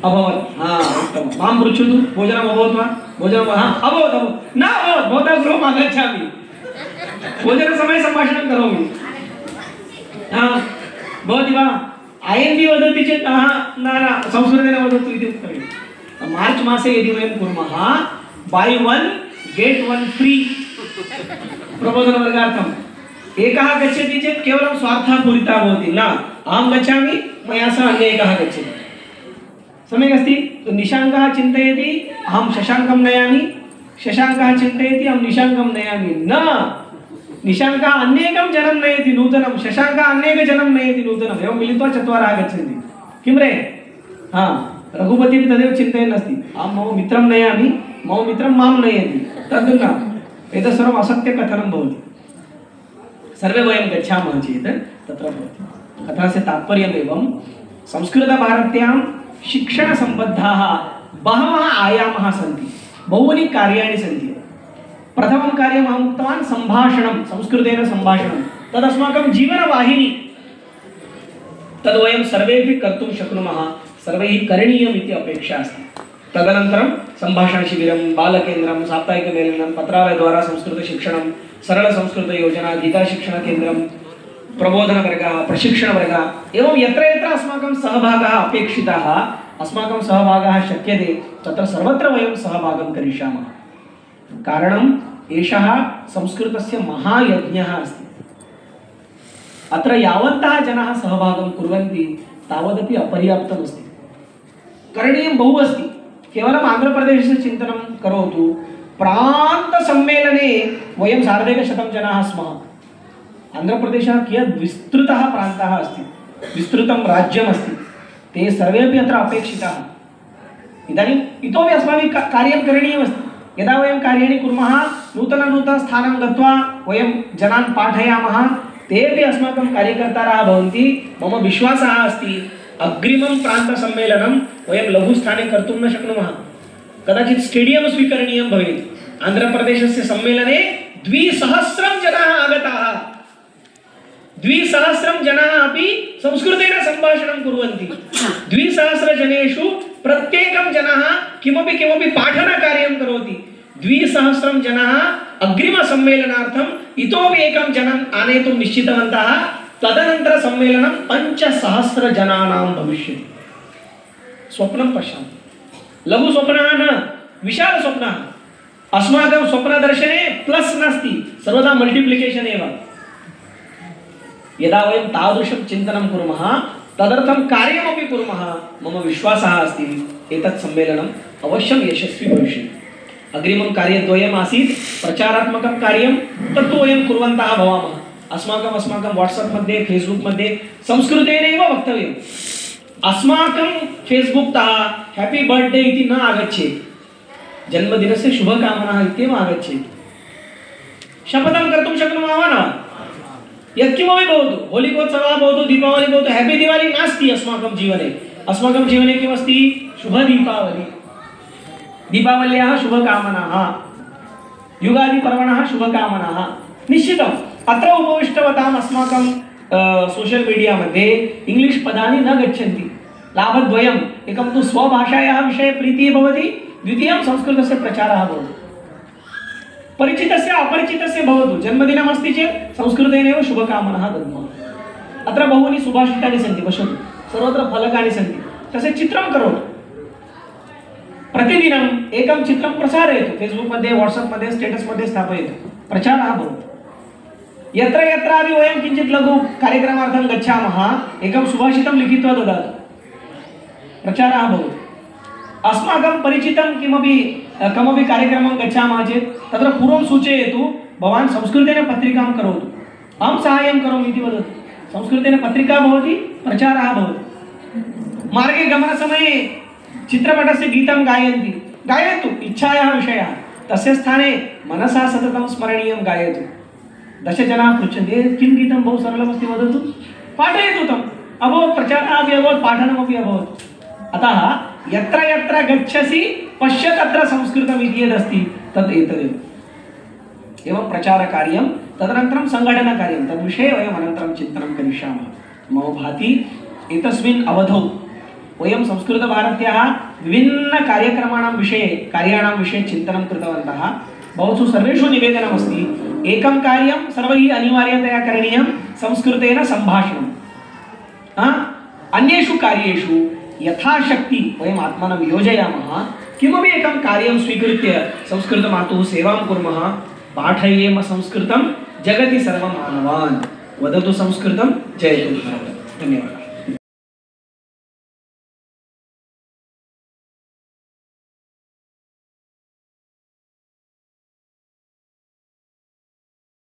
अभवत्। उत्तमं। मां पृच्छतु, भोजनम् अभवत् वा? भोजनम् अभवत्। न अभवत्, भवतः गृहम् आगच्छामि, भोजनसमये सम्भाषणं करोमि। भवति वा? अयिन्दि वदति चेत् न संस्कृतेन वदतु इति उक्तव्यं। मार्च् मासे यदि वयं कुर्मः, buy one get one free प्रबोधनवर्गार्थम्, एकः गच्छति चेत् केवलं स्वार्थः पूरितः भवति न, अहं गच्छामि, मया सह अन्य एकः गच्छति। सम्यक् अस्ति? निशाङ्कः चिन्तयति अहं शशाङ्कं नयामि, शशाङ्कः चिन्तयति अहं निशाङ्कं नयामि। न, निशाङ्कः अन्येकं जनं नयति नूतनं, शशाङ्कः अन्येकजनं नयति नूतनम्, एवं मिलित्वा चत्वारः गच्छन्ति। किं रे? रघुपतिः तदेव चिन्तयन् अस्ति, अहं मम मित्रं नयामि, मम मित्रं मां नयति, तद् न, एतत् सर्वम् असत्यकथनं भवति। सर्वे वयं गच्छामः चेत् तत्र भवति। कथास्य तात्पर्यमेवं, संस्कृतभारत्यां शिक्षणसम्बद्धाः बहवः आयामः सन्ति, बहूनि कार्याणि सन्ति। प्रथमं कार्यम् अहम् उक्तवान्, सम्भाषणं, संस्कृतेन सम्भाषणं, तदस्माकं जीवनवाहिनी, तद् वयं सर्वेपि कर्तुं शक्नुमः, सर्वैः करणीयम् इति अपेक्षा अस्ति। तदनन्तरं सम्भाषणशिबिरं, बालकेन्द्रं, साप्ताहिकमेलनं, पत्रालयद्वारा संस्कृतशिक्षणं, सरलसंस्कृतयोजना, गीताशिक्षणकेन्द्रं, प्रबोधनवर्गः, प्रशिक्षणवर्गः, एवं यत्र यत्र अस्माकं सहभागः अपेक्षितः, अस्माकं सहभागः शक्यते, तत्र सर्वत्र वयं सहभागं करिष्यामः। कारणम् एषः संस्कृतस्य महायज्ञः अस्ति। अत्र यावन्तः जनाः सहभागं कुर्वन्ति तावदपि अपर्याप्तमस्ति, करणीयं बहु अस्ति। केवलम् आन्ध्रप्रदेशस्य चिन्तनं करोतु, प्रान्तसम्मेलने वयं 150 जनाः स्मः। आन्ध्रप्रदेशः कियत् विस्तृतः प्रान्तः अस्ति, विस्तृतं राज्यमस्ति, ते सर्वेपि अत्र अपेक्षिताः। इदानीम् इतोपि अस्माभिः कार्यं करणीयमस्ति। यदा वयं कार्याणि कुर्मः, नूतनस्थानं गत्वा वयं जनान् पाठयामः, तेपि अस्माकं कार्यकर्तारः भवन्ति। मम विश्वासः अस्ति, अग्रिमं प्रान्तसम्मेलनं वयं लघुस्थाने कर्तुं न शक्नुमः, कदाचित् स्टेडियं स्वीकरणीयं भवेत्। आन्ध्रप्रदेशस्य सम्मेलने 2000 जनाः आगताः, 2000 जनाः अपि संस्कृतेन सम्भाषणं कुर्वन्ति। 2000 जनेषु प्रत्येकं जनः किमपि किमपि पाठनकार्यं करोति। 2000 जनाः अग्रिमसम्मेलनार्थम् इतोपि एकं जनं आनेतुं निश्चितवन्तः। तदनन्तरं सम्मेलनं 5000 जनानां भविष्यति। स्वप्नं पश्यामि, लघुस्वप्नः न, विशालस्वप्नः। अस्माकं स्वप्नदर्शने प्लस् नास्ति, सर्वदा मल्टिप्लिकेशन् एव। यदा वयं तादृशं चिन्तनं कुर्मः, तदर्थं कार्यमपि कुर्मः, मम विश्वासः अस्ति एतत् सम्मेलनम् अवश्यं यशस्वी भविष्यति। अग्रिमं कार्यद्वयम् आसीत्, प्रचारात्मकं कार्यं, तत्तु वयं कुर्वन्तः भवामः। अस्माकं वाट्सप् मध्ये, फेस्बुक् मध्ये संस्कृतेनैव वक्तव्यम्। अस्माकं फेस्बुक्तः हैप्पी बर्थडे इति न आगच्छेत्, जन्मदिनस्य शुभकामनाः इत्येव आगच्छेत्। शपथं कर्तुं शक्नुमः वा न? यत्किमपि भवतु, होलिकोत्सवः भवतु, दीपावलिः भवतु, हैप्पी दिवाली नास्ति अस्माकं जीवने। अस्माकं जीवने किमस्ति? शुभदीपावली, दीपावल्याः शुभकामनाः, युगादिपर्वणः शुभकामनाः। निश्चितम् अत्र उपविष्टवताम् अस्माकं सोशल मीडिया मध्ये इंग्लिश पदानि न गच्छन्ति। लाभद्वयम्, एकं तु स्वभाषायाः विषये प्रीतिः भवति, द्वितीयं संस्कृतस्य प्रचारः भवति। परिचितस्य अपरिचितस्य भवतु, जन्मदिनमस्ति चेत् संस्कृतेनैव शुभकामनाः दद्मः। अत्र बहूनि सुभाषितानि सन्ति, पश्यतु, सर्वत्र फलकानि सन्ति, तस्य चित्रं करोतु। प्रतिदिनम् एकं चित्रं प्रसारयतु, फेस्बुक् मध्ये, वाट्सप् मध्ये, स्टेटस् मध्ये स्थापयतु, प्रचारः भवति। यत्र यत्रापि वयं किञ्चित् लघु कार्यक्रमार्थं गच्छामः, एकं सुभाषितं लिखित्वा ददातु, प्रचारः भवति। अस्माकं परिचितं कमपि कार्यक्रमं गच्छामः चेत् तत्र पूर्वं सूचयतु, भवान् संस्कृतेन पत्रिकां करोतु, अहं साहाय्यं करोमि इति वदतु। संस्कृतेन पत्रिका भवति, प्रचारः भवति। मार्गे गमनसमये चित्रपटस्य गीतं गायन्ति, गायतु, इच्छायाः विषयः। तस्य स्थाने मनसा सततं स्मरणीयं गायतु। 10 जनाः पृच्छन्ति, किं गीतं बहु सरलमस्ति वदतु, पाठयतु तम्। अभवत्, प्रचारः अपि अभवत्, पाठनमपि अभवत्। अतः यत्र यत्र गच्छसि पश्य तत्र संस्कृतम् इति यदस्ति तद् एतदेव। एवं प्रचारकार्यं, तदनन्तरं सङ्घटनकार्यं, तद्विषये वयम् अनन्तरं चिन्तनं करिष्यामः। मम भाति एतस्मिन् अवधौ वयं संस्कृतभारत्याः विभिन्नकार्यक्रमाणां विषये, कार्याणां विषये चिन्तनं कृतवन्तः। भवतु सर्वेषु निवेदनमस्ति, एकं कार्यं सर्वैः अनिवार्यतया करणीयं, संस्कृतेन सम्भाषणम्। अन्येषु कार्येषु यथाशक्ति वयम् आत्मानं योजयामः। किमपि एकं कार्यं स्वीकृत्य संस्कृतमातुः सेवां कुर्मः। पाठयेम संस्कृतं जगति सर्वमानवान्। वदतु संस्कृतं, जयतु भारतम्। धन्यवादः।